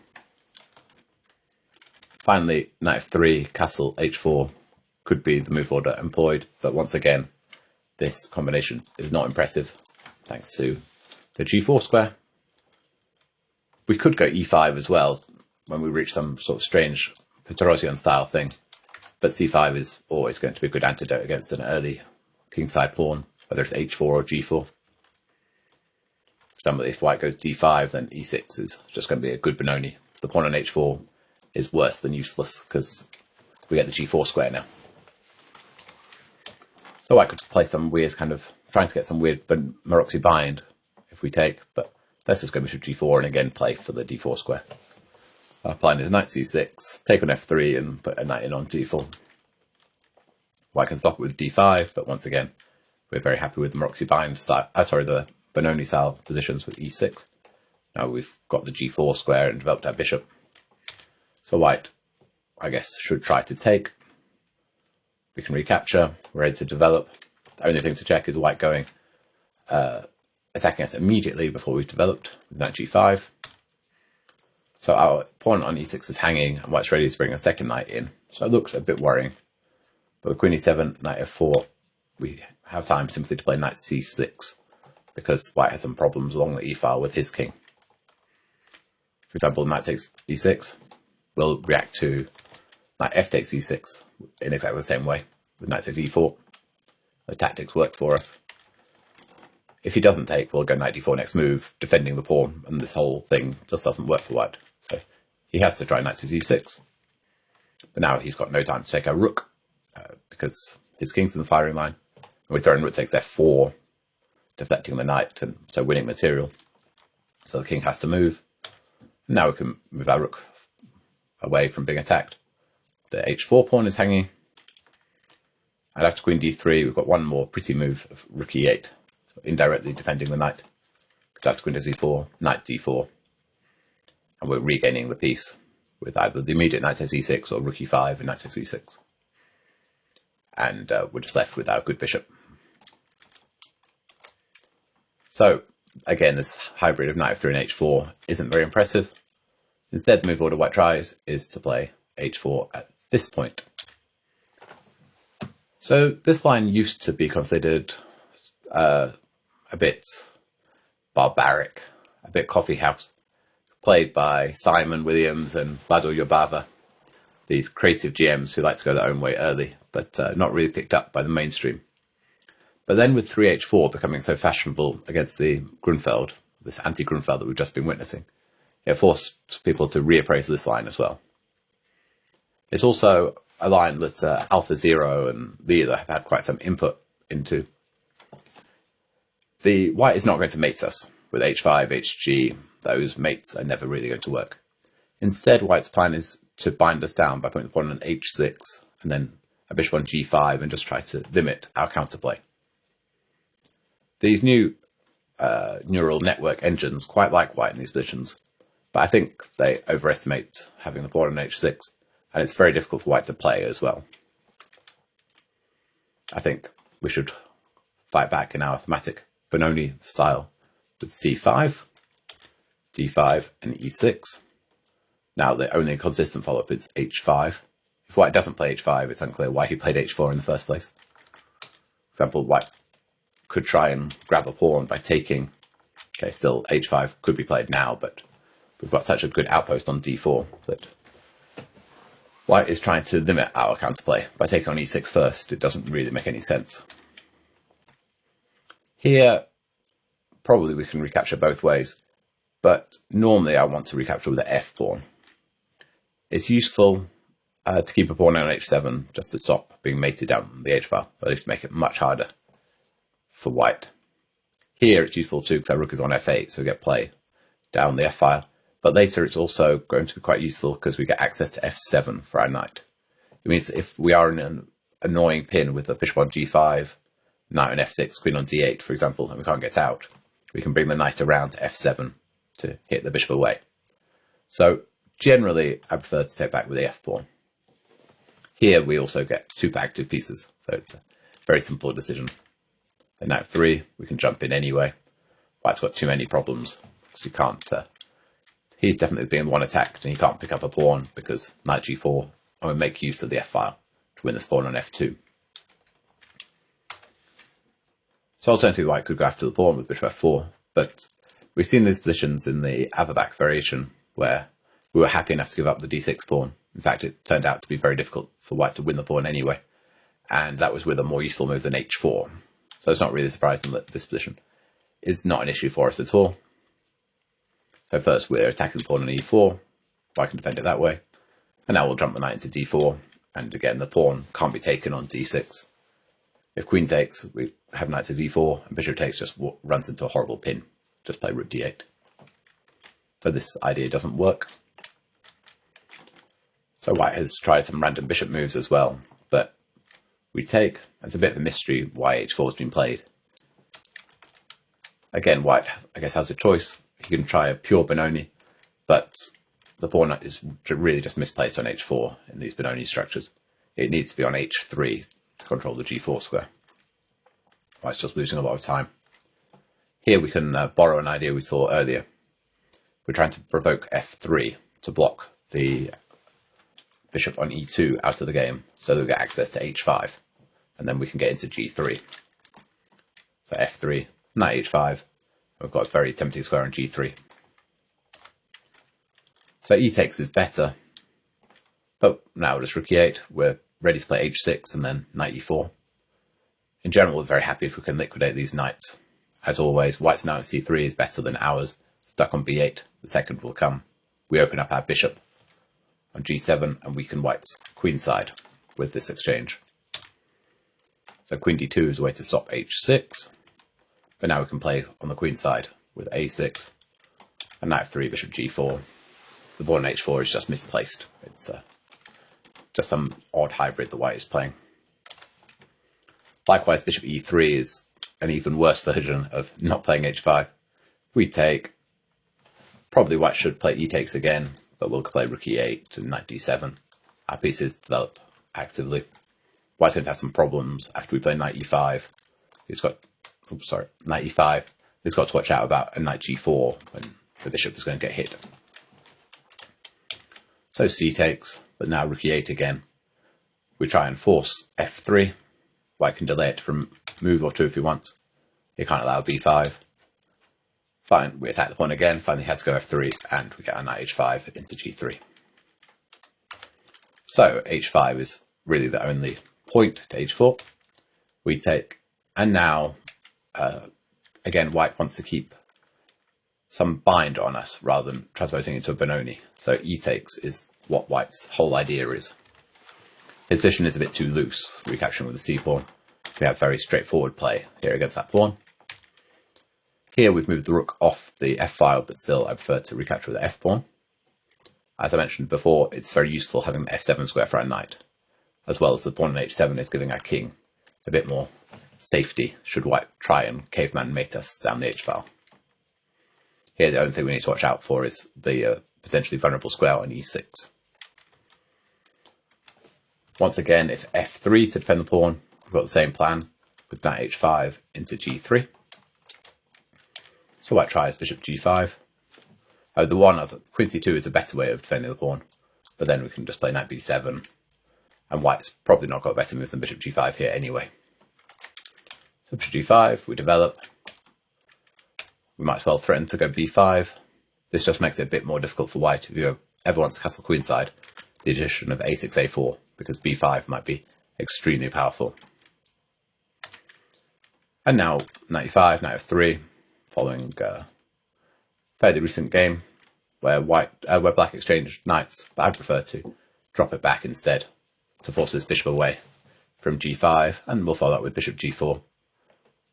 Speaker 1: Finally, knight f3, castle h4 could be the move order employed, but once again, this combination is not impressive, thanks to the g4 square. We could go e5 as well, when we reach some sort of strange Petrosian style thing, but c5 is always going to be a good antidote against an early kingside pawn, whether it's h4 or g4. If white goes d5, then e6 is just going to be a good Benoni. The pawn on h4 is worse than useless, because we get the g4 square now. So I could play some weird kind of, trying to get some weird Maroczy bind if we take, but let's just go bishop g4 and again play for the d4 square. Our plan is knight c6, take on f3 and put a knight in on d4. White can stop it with d5, but once again, we're very happy with the Maroczy bind style, the Benoni style positions with e6. Now we've got the g4 square and developed our bishop. So white, I guess, should try to take. We can recapture. We're ready to develop. The only thing to check is white going attacking us immediately before we've developed with knight g5. So our pawn on e6 is hanging, and white's ready to bring a second knight in. So it looks a bit worrying. But with queen e7, knight f4, we have time simply to play knight c6, because white has some problems along the e-file with his king. For example, knight takes e6, we'll react to knight f takes e6 in exactly the same way, with knight takes e4. The tactics worked for us. If he doesn't take, we'll go knight d4 next move, defending the pawn, and this whole thing just doesn't work for white. So he has to try knight to d6. But now he's got no time to take our rook, because his king's in the firing line. And we throw in rook takes f4, deflecting the knight, and so winning material. So the king has to move. And now we can move our rook away from being attacked. The h4 pawn is hanging. And after queen d3, we've got one more pretty move of rook e8, so indirectly defending the knight. Because after queen does e4, knight d4. And we're regaining the piece with either the immediate knight takes e6 or rook e5 and knight takes e6. And we're just left with our good bishop. So, again, this hybrid of knight f3 and h4 isn't very impressive. Instead, the move order white tries is to play h4 at this point. So this line used to be considered a bit barbaric, a bit coffee house, played by Simon Williams and Badal Yobava, these creative GMs who like to go their own way early, but not really picked up by the mainstream. But then with 3h4 becoming so fashionable against the Grunfeld, this anti-Grunfeld that we've just been witnessing, it forced people to reappraise this line as well. It's also a line that AlphaZero and Leela have had quite some input into. The white is not going to mate us with h5, hg. Those mates are never really going to work. Instead, white's plan is to bind us down by putting the pawn on h6 and then a bishop on g5 and just try to limit our counterplay. These new neural network engines quite like white in these positions, but I think they overestimate having the pawn on h6, and it's very difficult for white to play as well. I think we should fight back in our thematic Benoni style with c5, d5 and e6. Now the only consistent follow-up is h5. If white doesn't play h5, it's unclear why he played h4 in the first place. For example, white could try and grab a pawn by taking. Okay, still h5 could be played now, but we've got such a good outpost on d4 that white is trying to limit our counterplay by taking on e6 first. It doesn't really make any sense. Here, probably we can recapture both ways, but normally I want to recapture with the f pawn. It's useful to keep a pawn on h7 just to stop being mated down the h-file, or at least make it much harder for white. Here it's useful too because our rook is on f8, so we get play down the f-file. But later it's also going to be quite useful because we get access to f7 for our knight. It means that if we are in an annoying pin with a bishop on g5, knight on f6, queen on d8, for example, and we can't get out, we can bring the knight around to f7 to hit the bishop away. So generally, I prefer to take back with the f-pawn. Here we also get super active pieces, so it's a very simple decision. And knight 3, we can jump in anyway. White's got too many problems, because you can't... he's definitely being one attacked, and he can't pick up a pawn, because knight g4, and we make use of the f-file to win this pawn on f2. So alternatively, white could go after the pawn with bishop f4, but we've seen these positions in the Averbach variation, where we were happy enough to give up the d6 pawn. In fact, it turned out to be very difficult for white to win the pawn anyway, and that was with a more useful move than h4. So it's not really surprising that this position is not an issue for us at all. So first we're attacking the pawn on e4, white can defend it that way, and now we'll jump the knight into d4, and again the pawn can't be taken on d6. If queen takes, we have knight to d4, and bishop takes just runs into a horrible pin. Just play rook d8. So this idea doesn't work. So white has tried some random bishop moves as well, but we take. It's a bit of a mystery why h4 has been played. Again, white, I guess, has a choice. he can try a pure Benoni, but the pawn is really just misplaced on h4 in these Benoni structures. It needs to be on h3 to control the g4 square. Well, it's just losing a lot of time. Here we can borrow an idea we saw earlier. We're trying to provoke f3 to block the bishop on e2 out of the game, so that we get access to h5, and then we can get into g3. So f3, knight h5, we've got a very tempting square on g3. So e takes is better, but now we'll just rook e8, we're ready to play h6 and then knight e4. In general, we're very happy if we can liquidate these knights. As always, white's knight on c3 is better than ours. Stuck on b8, the second will come. We open up our bishop on g7 and weaken white's queenside with this exchange. So queen d2 is a way to stop h6, but now we can play on the queen side with a6 and knight f3, bishop g4. The pawn on h4 is just misplaced. It's just some odd hybrid the white is playing. Likewise, bishop e3 is an even worse version of not playing h5. We take, probably white should play e takes again, but we'll play rook e8 and knight d7. Our pieces develop actively. White's going to have some problems after we play knight e5. He's got, knight e5. He's got to watch out about a knight g4 when the bishop is going to get hit. So c takes, but now rook e8 again. We try and force f3. White can delay it from move or two if he wants. He can't allow b5. Fine, we attack the pawn again, finally he has to go f3, and we get our knight h5 into g3. So h5 is really the only point to h4. We take, and now, again, white wants to keep some bind on us rather than transposing into a Benoni. So e takes is what white's whole idea is. His position is a bit too loose, recapturing with the c pawn. We have very straightforward play here against that pawn. Here we've moved the rook off the f file, but still I prefer to recapture with the f pawn. As I mentioned before, it's very useful having the f7 square for our knight, as well as the pawn on h7 is giving our king a bit more safety should white try and caveman mate us down the h file. Here the only thing we need to watch out for is the potentially vulnerable square on e6. Once again, if f3 to defend the pawn, we've got the same plan with knight h5 into g3. So white tries bishop g5. The one of queen c2 is a better way of defending the pawn, but then we can just play knight b7, and white's probably not got a better move than bishop g5 here anyway. So bishop g5, we develop. We might as well threaten to go b5. This just makes it a bit more difficult for white if you ever wants to castle queenside. The addition of a6, a4, because b5 might be extremely powerful. And now knight e5, knight f3, following a fairly recent game where black exchanged knights, but I'd prefer to drop it back instead to force this bishop away from g5, and we'll follow up with bishop g4.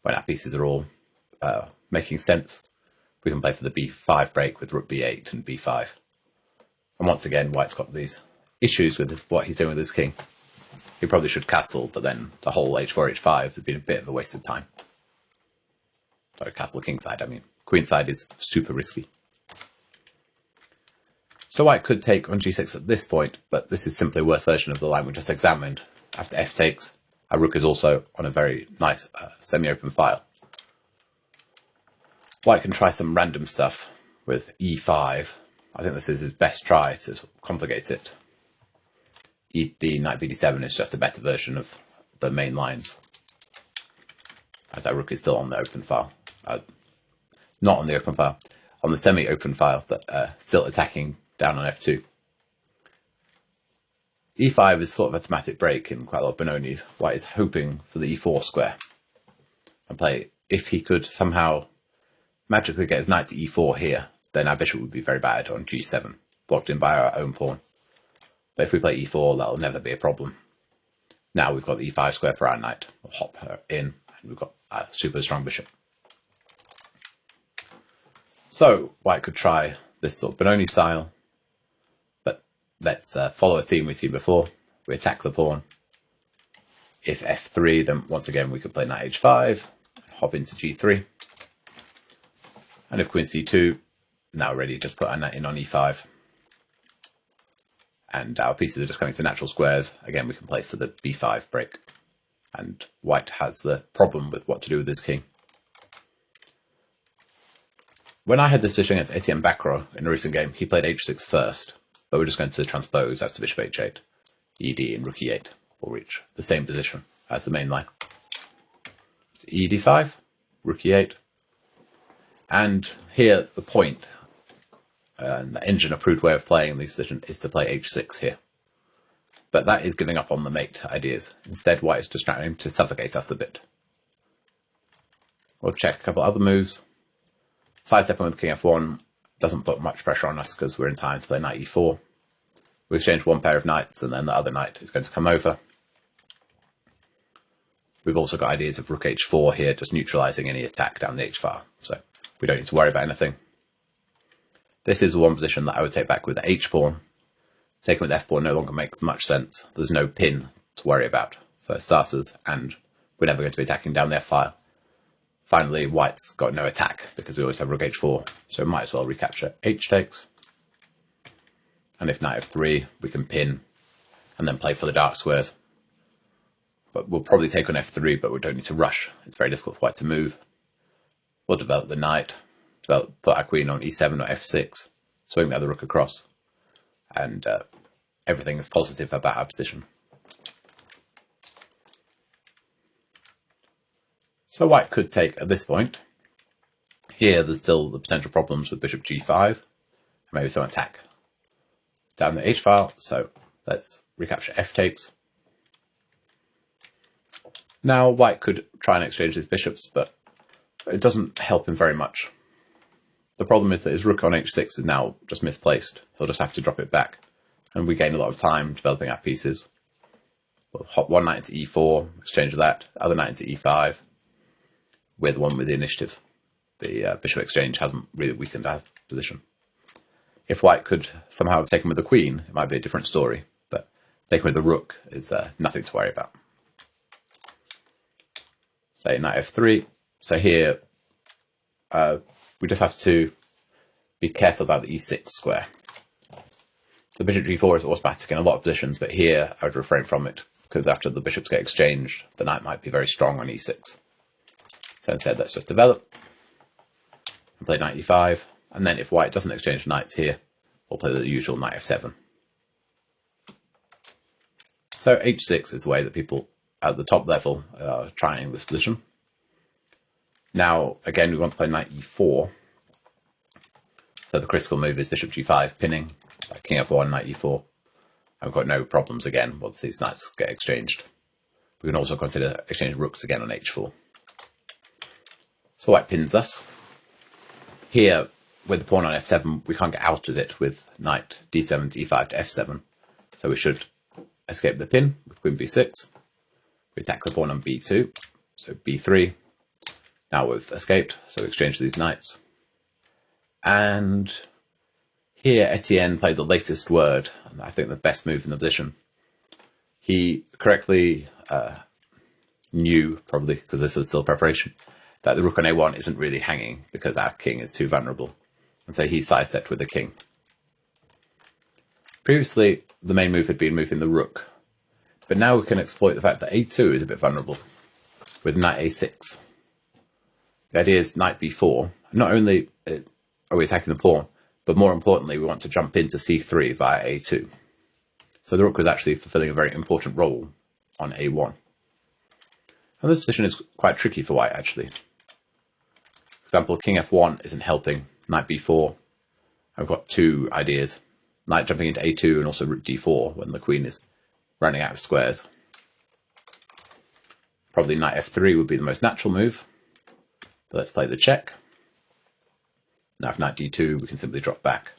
Speaker 1: When our pieces are all making sense, we can play for the b5 break with rook b8 and b5. And once again, white's got these issues with what he's doing with his king. He probably should castle, but then the whole h4, h5 has been a bit of a waste of time. Sorry, castle kingside, I mean. Queenside is super risky. So white could take on g6 at this point, but this is simply a worse version of the line we just examined. After f takes, our rook is also on a very nice semi-open file. White can try some random stuff with e5. I think this is his best try to complicate it. ed, knight bd7 is just a better version of the main lines, as our rook is still on the open file. Not on the open file, on the semi-open file, but still attacking down on f2. e5 is sort of a thematic break in quite a lot of Benonis. White is hoping for the e4 square and play. If he could somehow magically get his knight to e4 here, then our bishop would be very bad on g7, blocked in by our own pawn. But if we play e4, that'll never be a problem. Now we've got the e5 square for our knight. We'll hop her in, and we've got a super strong bishop. So white could try this sort of Benoni style, but let's follow a theme we've seen before. We attack the pawn. If f3, then once again we can play knight h5, hop into g3. And if queen c2, now ready, just put our knight in on e5. And our pieces are just coming to natural squares. Again, we can play for the b5 break. And white has the problem with what to do with his king. When I had this position against Etienne Bacro in a recent game, he played h6 first, but we're just going to transpose as to bishop h8. Ed and rook e8 will reach the same position as the main line. Ed5, rook e8. And here the point, the engine-approved way of playing this position is to play h6 here. But that is giving up on the mate ideas. Instead, white is just trying to suffocate us a bit. We'll check a couple other moves. Sidestepping with king f1 doesn't put much pressure on us because we're in time to play knight e4. We've changed one pair of knights and then the other knight is going to come over. We've also got ideas of rook h4 here, just neutralizing any attack down the h-file. So we don't need to worry about anything. This is the one position that I would take back with the h-pawn. Taking with f-pawn no longer makes much sense. There's no pin to worry about for starters, and we're never going to be attacking down the f-file. Finally, white's got no attack because we always have rook h4, so we might as well recapture h takes. And if knight f3, we can pin and then play for the dark squares. But we'll probably take on f3, but we don't need to rush. It's very difficult for white to move. We'll develop the knight, put our queen on e7 or f6, swing the other rook across, and everything is positive about our position. So white could take at this point. Here there's still the potential problems with bishop g5, maybe some attack down the h-file, so let's recapture f takes. Now white could try and exchange his bishops, but it doesn't help him very much. The problem is that his rook on h6 is now just misplaced. He'll just have to drop it back, and we gain a lot of time developing our pieces. We'll hop one knight into e4, exchange that, other knight into e5. We're the one with the initiative. The bishop exchange hasn't really weakened our position. If white could somehow have taken with the queen, it might be a different story, but taking with the rook is nothing to worry about. Say knight f3. So here we just have to be careful about the e6 square. The bishop g4 is automatic in a lot of positions, but here I would refrain from it because after the bishops get exchanged, the knight might be very strong on e6. So instead, let's just develop and play knight e5. And then if white doesn't exchange knights here, we'll play the usual knight f7. So h6 is the way that people at the top level are trying this position. Now, again, we want to play knight e4. So the critical move is bishop g5, pinning, king f1, knight e4. And we've got no problems again once these knights get exchanged. We can also consider exchanging rooks again on h4. So white pins us. Here, with the pawn on f7, we can't get out of it with knight d7 to e5 to f7. So we should escape the pin with queen b6. We attack the pawn on b2, so b3. Now we've escaped, so we exchange these knights. And here Etienne played the latest word, and I think the best move in the position. He correctly knew, probably because this was still preparation, that the rook on a1 isn't really hanging because our king is too vulnerable. And so he sidestepped with the king. Previously, the main move had been moving the rook. But now we can exploit the fact that a2 is a bit vulnerable with knight a6. The idea is knight b4. Not only are we attacking the pawn, but more importantly, we want to jump into c3 via a2. So the rook was actually fulfilling a very important role on a1. And this position is quite tricky for white, actually. For example, king f1 isn't helping, knight b4. I've got two ideas. Knight jumping into a2 and also rook d4 when the queen is running out of squares. Probably knight f3 would be the most natural move. But let's play the check. Now if knight d2, we can simply drop back,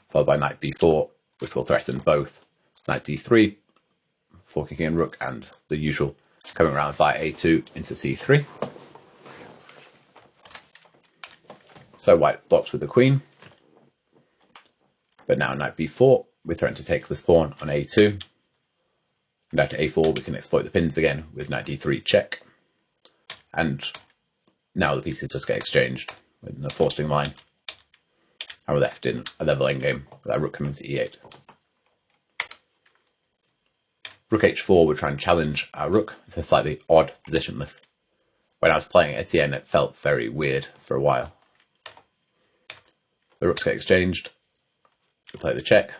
Speaker 1: followed by knight b4, which will threaten both knight d3, forking king and rook, and the usual coming around via a2 into c3. So white blocks with the queen. But now knight b4, we're threatened to take this pawn on a2. And after a4, we can exploit the pins again with knight d3 check. And now the pieces just get exchanged in the forcing line. and we're left in a level endgame with our rook coming to e8. Rook h4 would try and challenge our rook. It's a slightly odd position list. When I was playing Etienne, it felt very weird for a while. The rooks get exchanged. We play the check.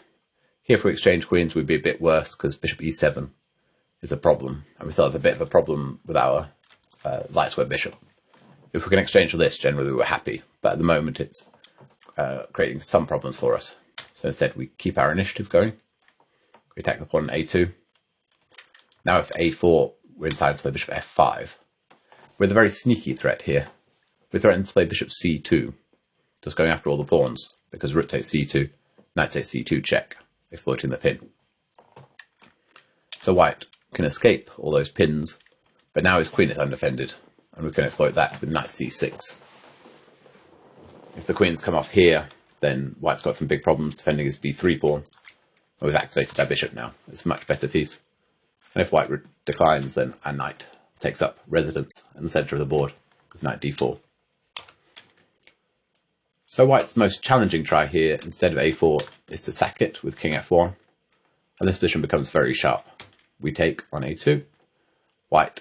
Speaker 1: Here, if we exchange queens, we'd be a bit worse because bishop e7 is a problem, and we still have a bit of a problem with our light square bishop. If we can exchange this, generally we're happy, but at the moment it's creating some problems for us. So instead, we keep our initiative going. We attack the pawn on a2. Now, if a4, we're in time to play bishop f5. We're the very sneaky threat here. We threaten to play bishop c2, just going after all the pawns, because rook takes c2, knight takes c2 check, exploiting the pin. So white can escape all those pins, but now his queen is undefended, and we can exploit that with knight c6. If the queens come off here, then white's got some big problems defending his b3 pawn. We've activated our bishop now. It's a much better piece. And if white declines, then our knight takes up residence in the centre of the board with knight d4. So white's most challenging try here, instead of a4, is to sack it with king f1. And this position becomes very sharp. We take on a2. White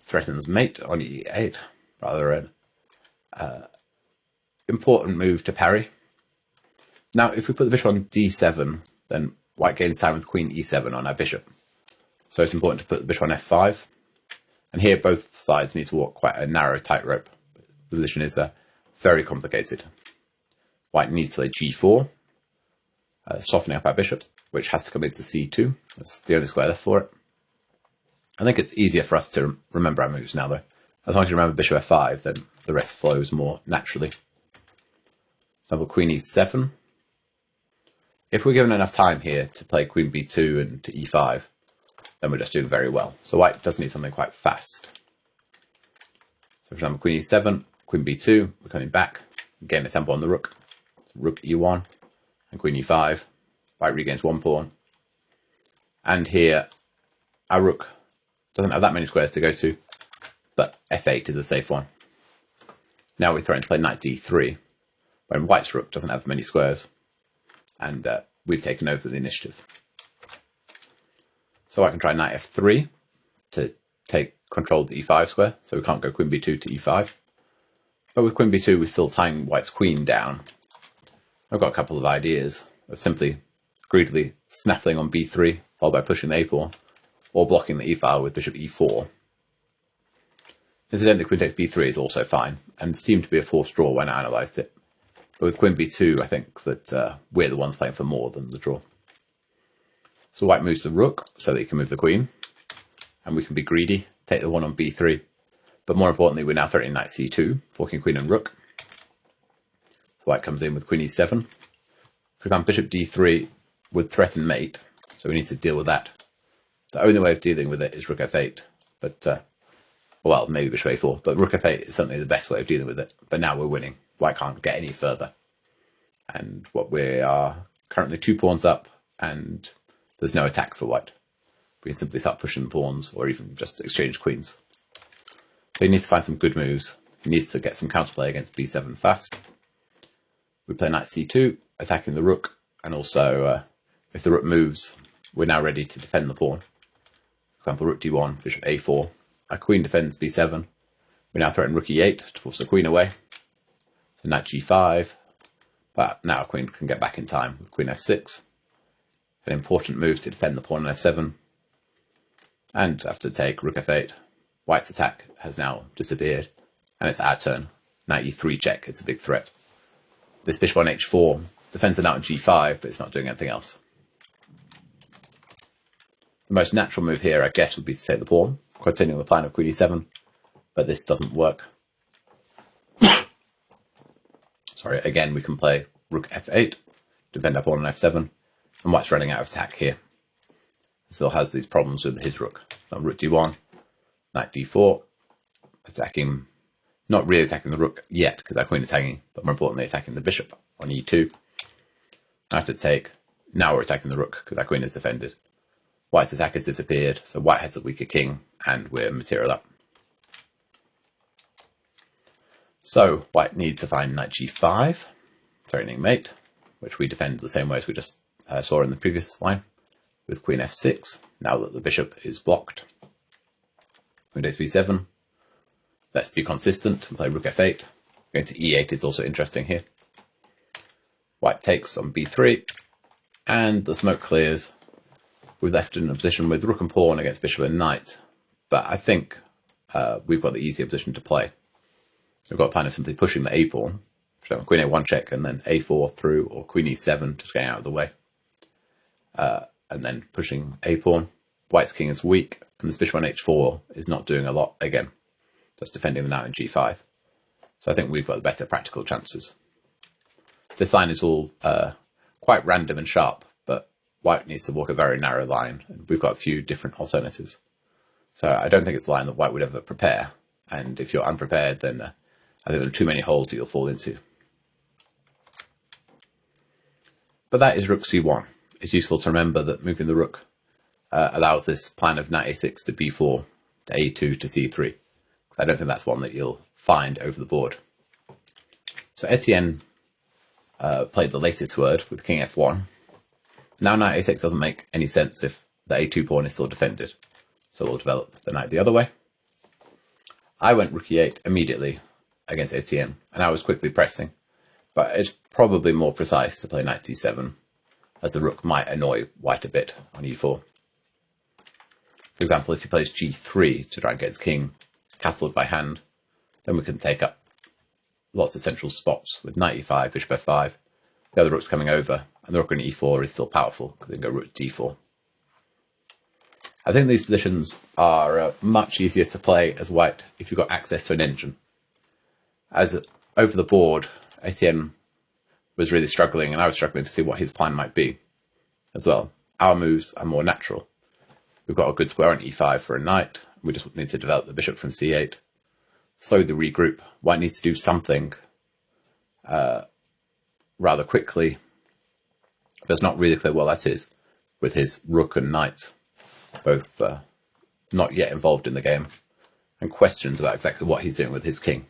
Speaker 1: threatens mate on e8. Rather an important move to parry. Now, if we put the bishop on d7, then white gains time with queen e7 on our bishop. So it's important to put the bishop on f5. And here both sides need to walk quite a narrow tightrope. The position is very complicated. White needs to play g4, softening up our bishop, which has to come into c2. That's the only square left for it. I think it's easier for us to remember our moves now, though. As long as you remember bishop f5, then the rest flows more naturally. Example, queen e7. If we're given enough time here to play queen b2 and to e5, then we're just doing very well. So white does need something quite fast. So for example, queen e7, queen b2, we're coming back, gain a tempo on the rook. Rook e1 and queen e5. White regains one pawn. And here, our rook doesn't have that many squares to go to, but f8 is a safe one. Now we throw in to play knight d3, when white's rook doesn't have many squares, and we've taken over the initiative. So I can try knight f3 to take control of the e5 square, so we can't go queen b2 to e5. But with queen b2, we're still tying white's queen down. I've got a couple of ideas of simply greedily snaffling on b3, followed by pushing the a pawn, or blocking the e-file with bishop e4. Incidentally, queen takes b3 is also fine, and seemed to be a forced draw when I analysed it. But with queen b2, I think that we're the ones playing for more than the draw. So white moves the rook so that he can move the queen, and we can be greedy, take the one on b3. But more importantly, we're now threatening knight c2, forking queen and rook. So white comes in with queen e7. For example, bishop d3 would threaten mate, so we need to deal with that. The only way of dealing with it is rook f8, but, well, maybe bishop a4, but rook f8 is certainly the best way of dealing with it. But now we're winning. White can't get any further. And what we are currently 2 pawns up, and there's no attack for white. We can simply start pushing pawns, or even just exchange queens. So he needs to find some good moves. He needs to get some counterplay against b7 fast. We play knight c2, attacking the rook, and also, if the rook moves, we're now ready to defend the pawn. For example, rook d1, bishop a4. Our queen defends b7. We now threaten rook e8 to force the queen away. So knight g5, but now our queen can get back in time with queen f6. An important move to defend the pawn on f7. And after take, rook f8. White's attack has now disappeared, and it's our turn. Knight e3 check, it's a big threat. This bishop on h4 defends the knight on g5, but it's not doing anything else. The most natural move here, I guess, would be to take the pawn, continuing the plan of queen e7, but this doesn't work. Sorry, again, we can play rook f8, defend our pawn on f7, and white's running out of attack here. He still has these problems with his rook. So rook d1, knight d4, attacking, not really attacking the rook yet, because our queen is hanging, but more importantly, attacking the bishop on e2. After take, now we're attacking the rook, because our queen is defended. White's attack has disappeared, so white has the weaker king, and we're material up. So white needs to find knight g5 threatening mate, which we defend the same way as we just saw in the previous line, with queen f6, now that the bishop is blocked. Queen takes b7. Let's be consistent and play rook f8. Going to e8 is also interesting here. White takes on b3, and the smoke clears. We're left in a position with rook and pawn against bishop and knight, but I think we've got the easier position to play. We've got a plan of simply pushing the a pawn, so queen a1 check, and then a4 through, or queen e7, just getting out of the way, and then pushing a pawn. White's king is weak, and this bishop on h4 is not doing a lot again, just defending the knight on g5. So I think we've got the better practical chances. This line is all quite random and sharp, but White needs to walk a very narrow line, and we've got a few different alternatives. So I don't think it's a line that White would ever prepare, and if you're unprepared, then I think there are too many holes that you'll fall into. But that is rook c1. It's useful to remember that moving the rook allows this plan of knight a6 to b4, to a2 to c3, because I don't think that's one that you'll find over the board. So Etienne played the latest word with king f1. Now knight a6 doesn't make any sense if the a2 pawn is still defended, so we'll develop the knight the other way. I went rook e8 immediately against Etienne, and I was quickly pressing, but it's probably more precise to play knight d7, as the rook might annoy White a bit on e4. For example, if he plays g3 to try and get his king castled by hand, then we can take up lots of central spots with knight e5, bishop f5, the other rook's coming over, and the rook on e4 is still powerful, because they can go rook d4. I think these positions are much easier to play as White if you've got access to an engine. As over the board, Etienne was really struggling, and I was struggling to see what his plan might be as well. Our moves are more natural. We've got a good square on e5 for a knight. We just need to develop the bishop from c8. Slowly regroup. White needs to do something rather quickly, but it's not really clear what that is, with his rook and knight both not yet involved in the game, and questions about exactly what he's doing with his king.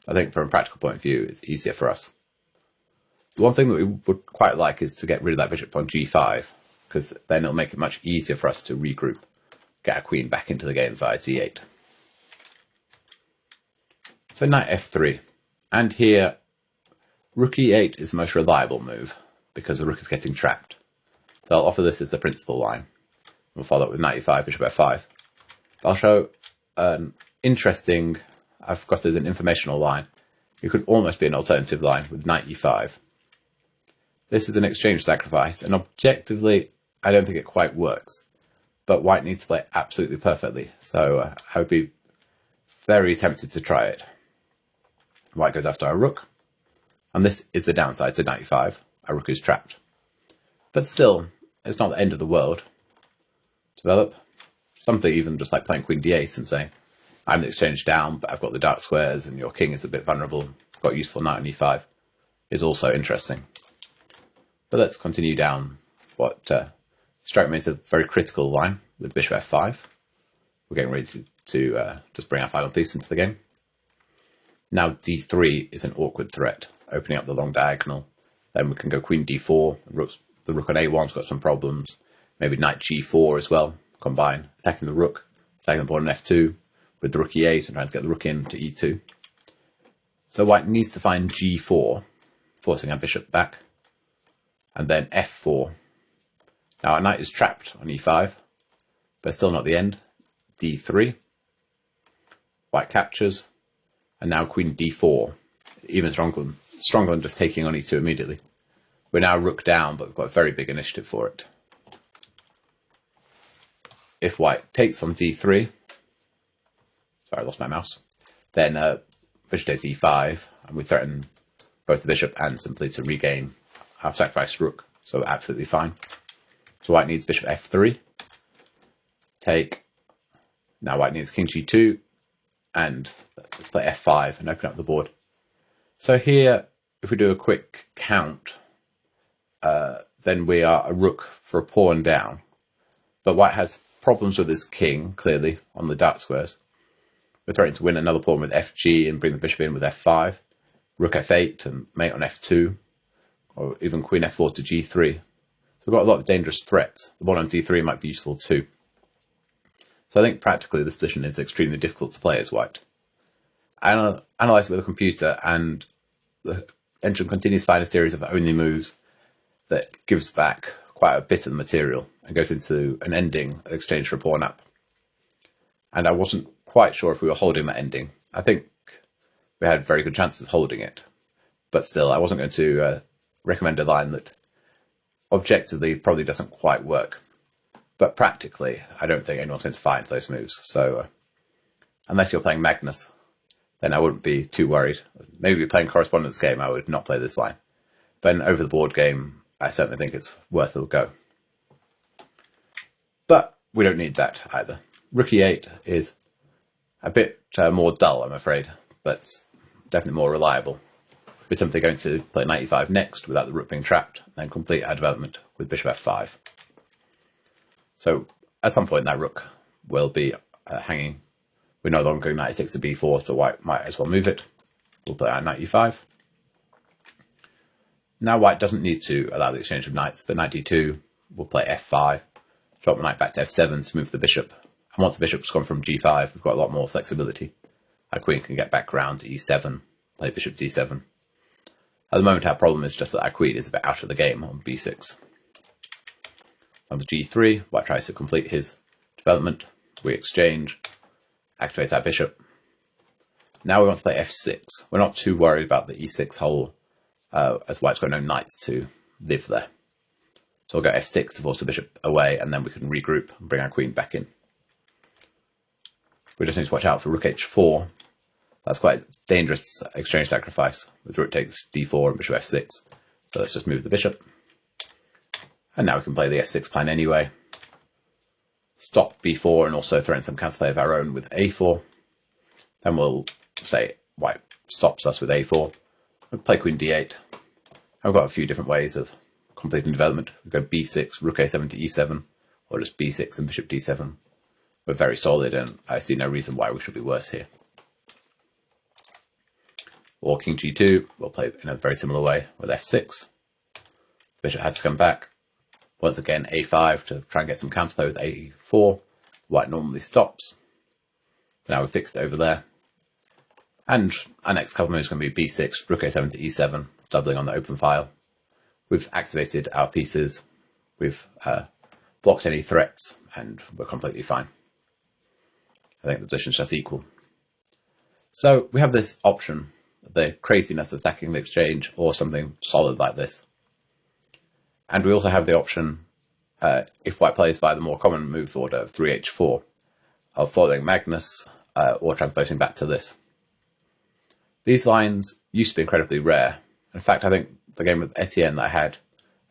Speaker 1: I think from a practical point of view, it's easier for us. The one thing that we would quite like is to get rid of that bishop on g5, because then it'll make it much easier for us to regroup, get our queen back into the game via d8. So knight f3, and here rook e8 is the most reliable move, because the rook is getting trapped. So I'll offer this as the principal line. We'll follow up with knight e5, bishop f5. But I'll show an interesting, I've got it as an informational line. It could almost be an alternative line with knight e5. This is an exchange sacrifice, and objectively, I don't think it quite works. But White needs to play it absolutely perfectly, so I would be very tempted to try it. White goes after our rook, and this is the downside to knight e5. Our rook is trapped. But still, it's not the end of the world. Develop something even just like playing queen d8 and saying, I'm the exchange down, but I've got the dark squares and your king is a bit vulnerable, got a useful knight on e5, is also interesting. But let's continue down what strike me as a very critical line with bishop f5. We're getting ready to just bring our final piece into the game. Now d3 is an awkward threat, opening up the long diagonal. Then we can go queen d4, and the rook on a1's got some problems. Maybe knight g4 as well, combine, attacking the rook, attacking the pawn on f2, with the rook e8 and trying to get the rook in to e2. So White needs to find g4, forcing our bishop back, and then f4. Now our knight is trapped on e5, but still not the end. d3, White captures, and now queen d4, even stronger than just taking on e2 immediately. We're now rook down, but we've got a very big initiative for it. If White takes on d3, sorry, I lost my mouse, then bishop takes e5, and we threaten both the bishop and simply to regain our sacrificed rook, so absolutely fine. So White needs bishop f3, take, now White needs king g2, and let's play f5 and open up the board. So here, if we do a quick count, then we are a rook for a pawn down, but White has problems with his king, clearly, on the dark squares. We're threatening to win another pawn with fg and bring the bishop in with f5. rook f8 and mate on f2, or even queen f4 to g3. So we've got a lot of dangerous threats. The one on d3 might be useful too. So I think practically this position is extremely difficult to play as white. I analyse it with a computer, and the engine continues to find a series of only moves that gives back quite a bit of the material and goes into an ending exchange for a pawn up. And I wasn't quite sure if we were holding that ending. I think we had very good chances of holding it, but still I wasn't going to recommend a line that objectively probably doesn't quite work. But practically, I don't think anyone's going to find those moves. So unless you're playing Magnus, then I wouldn't be too worried. Maybe playing correspondence game, I would not play this line. But in over the board game, I certainly think it's worth a go. But we don't need that either. Rook e8 is a bit more dull, I'm afraid, but definitely more reliable. We're simply going to play knight e5 next without the rook being trapped, and then complete our development with bishop f5. So at some point that rook will be hanging. We're no longer going knight e6 to b4, so white might as well move it. We'll play our knight e5. Now white doesn't need to allow the exchange of knights, but knight d2, we'll play f5, drop the knight back to f7 to move the bishop. And once the bishop's gone from g5, we've got a lot more flexibility. Our queen can get back round to e7, play bishop d7. At the moment our problem is just that our queen is a bit out of the game on b6. On g3, white tries to complete his development. We exchange, activate our bishop. Now we want to play f6. We're not too worried about the e6 hole, as white's got no knights to live there. So we'll go f6 to force the bishop away, and then we can regroup and bring our queen back in. We just need to watch out for rook h4. That's quite a dangerous exchange sacrifice, with rook takes d4 and bishop f6. So let's just move the bishop. And now we can play the f6 plan anyway. Stop b4 and also throw in some counterplay of our own with a4. Then we'll say white stops us with a4. We'll play queen d8. I've got a few different ways of completing development. We go b6, rook a7 to e7, or just b6 and bishop d7. We're very solid, and I see no reason why we should be worse here. Or king g2, we'll play in a very similar way with f6. The bishop has to come back. Once again, a5 to try and get some counterplay with a4. White normally stops. Now we've fixed it over there. And our next couple moves is going to be b6, rook a7 to e7, doubling on the open file. We've activated our pieces. We've blocked any threats, and we're completely fine. I think the position's just equal. So we have this option, the craziness of stacking the exchange or something solid like this. And we also have the option, if white plays by the more common move order of 3h4, of following Magnus or transposing back to this. These lines used to be incredibly rare. In fact, I think the game with Etienne that I had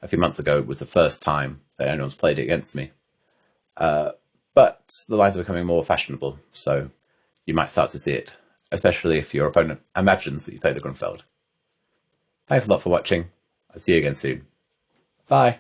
Speaker 1: a few months ago was the first time that anyone's played it against me. But the lines are becoming more fashionable, so you might start to see it, especially if your opponent imagines that you play the Grunfeld. Thanks a lot for watching. I'll see you again soon. Bye.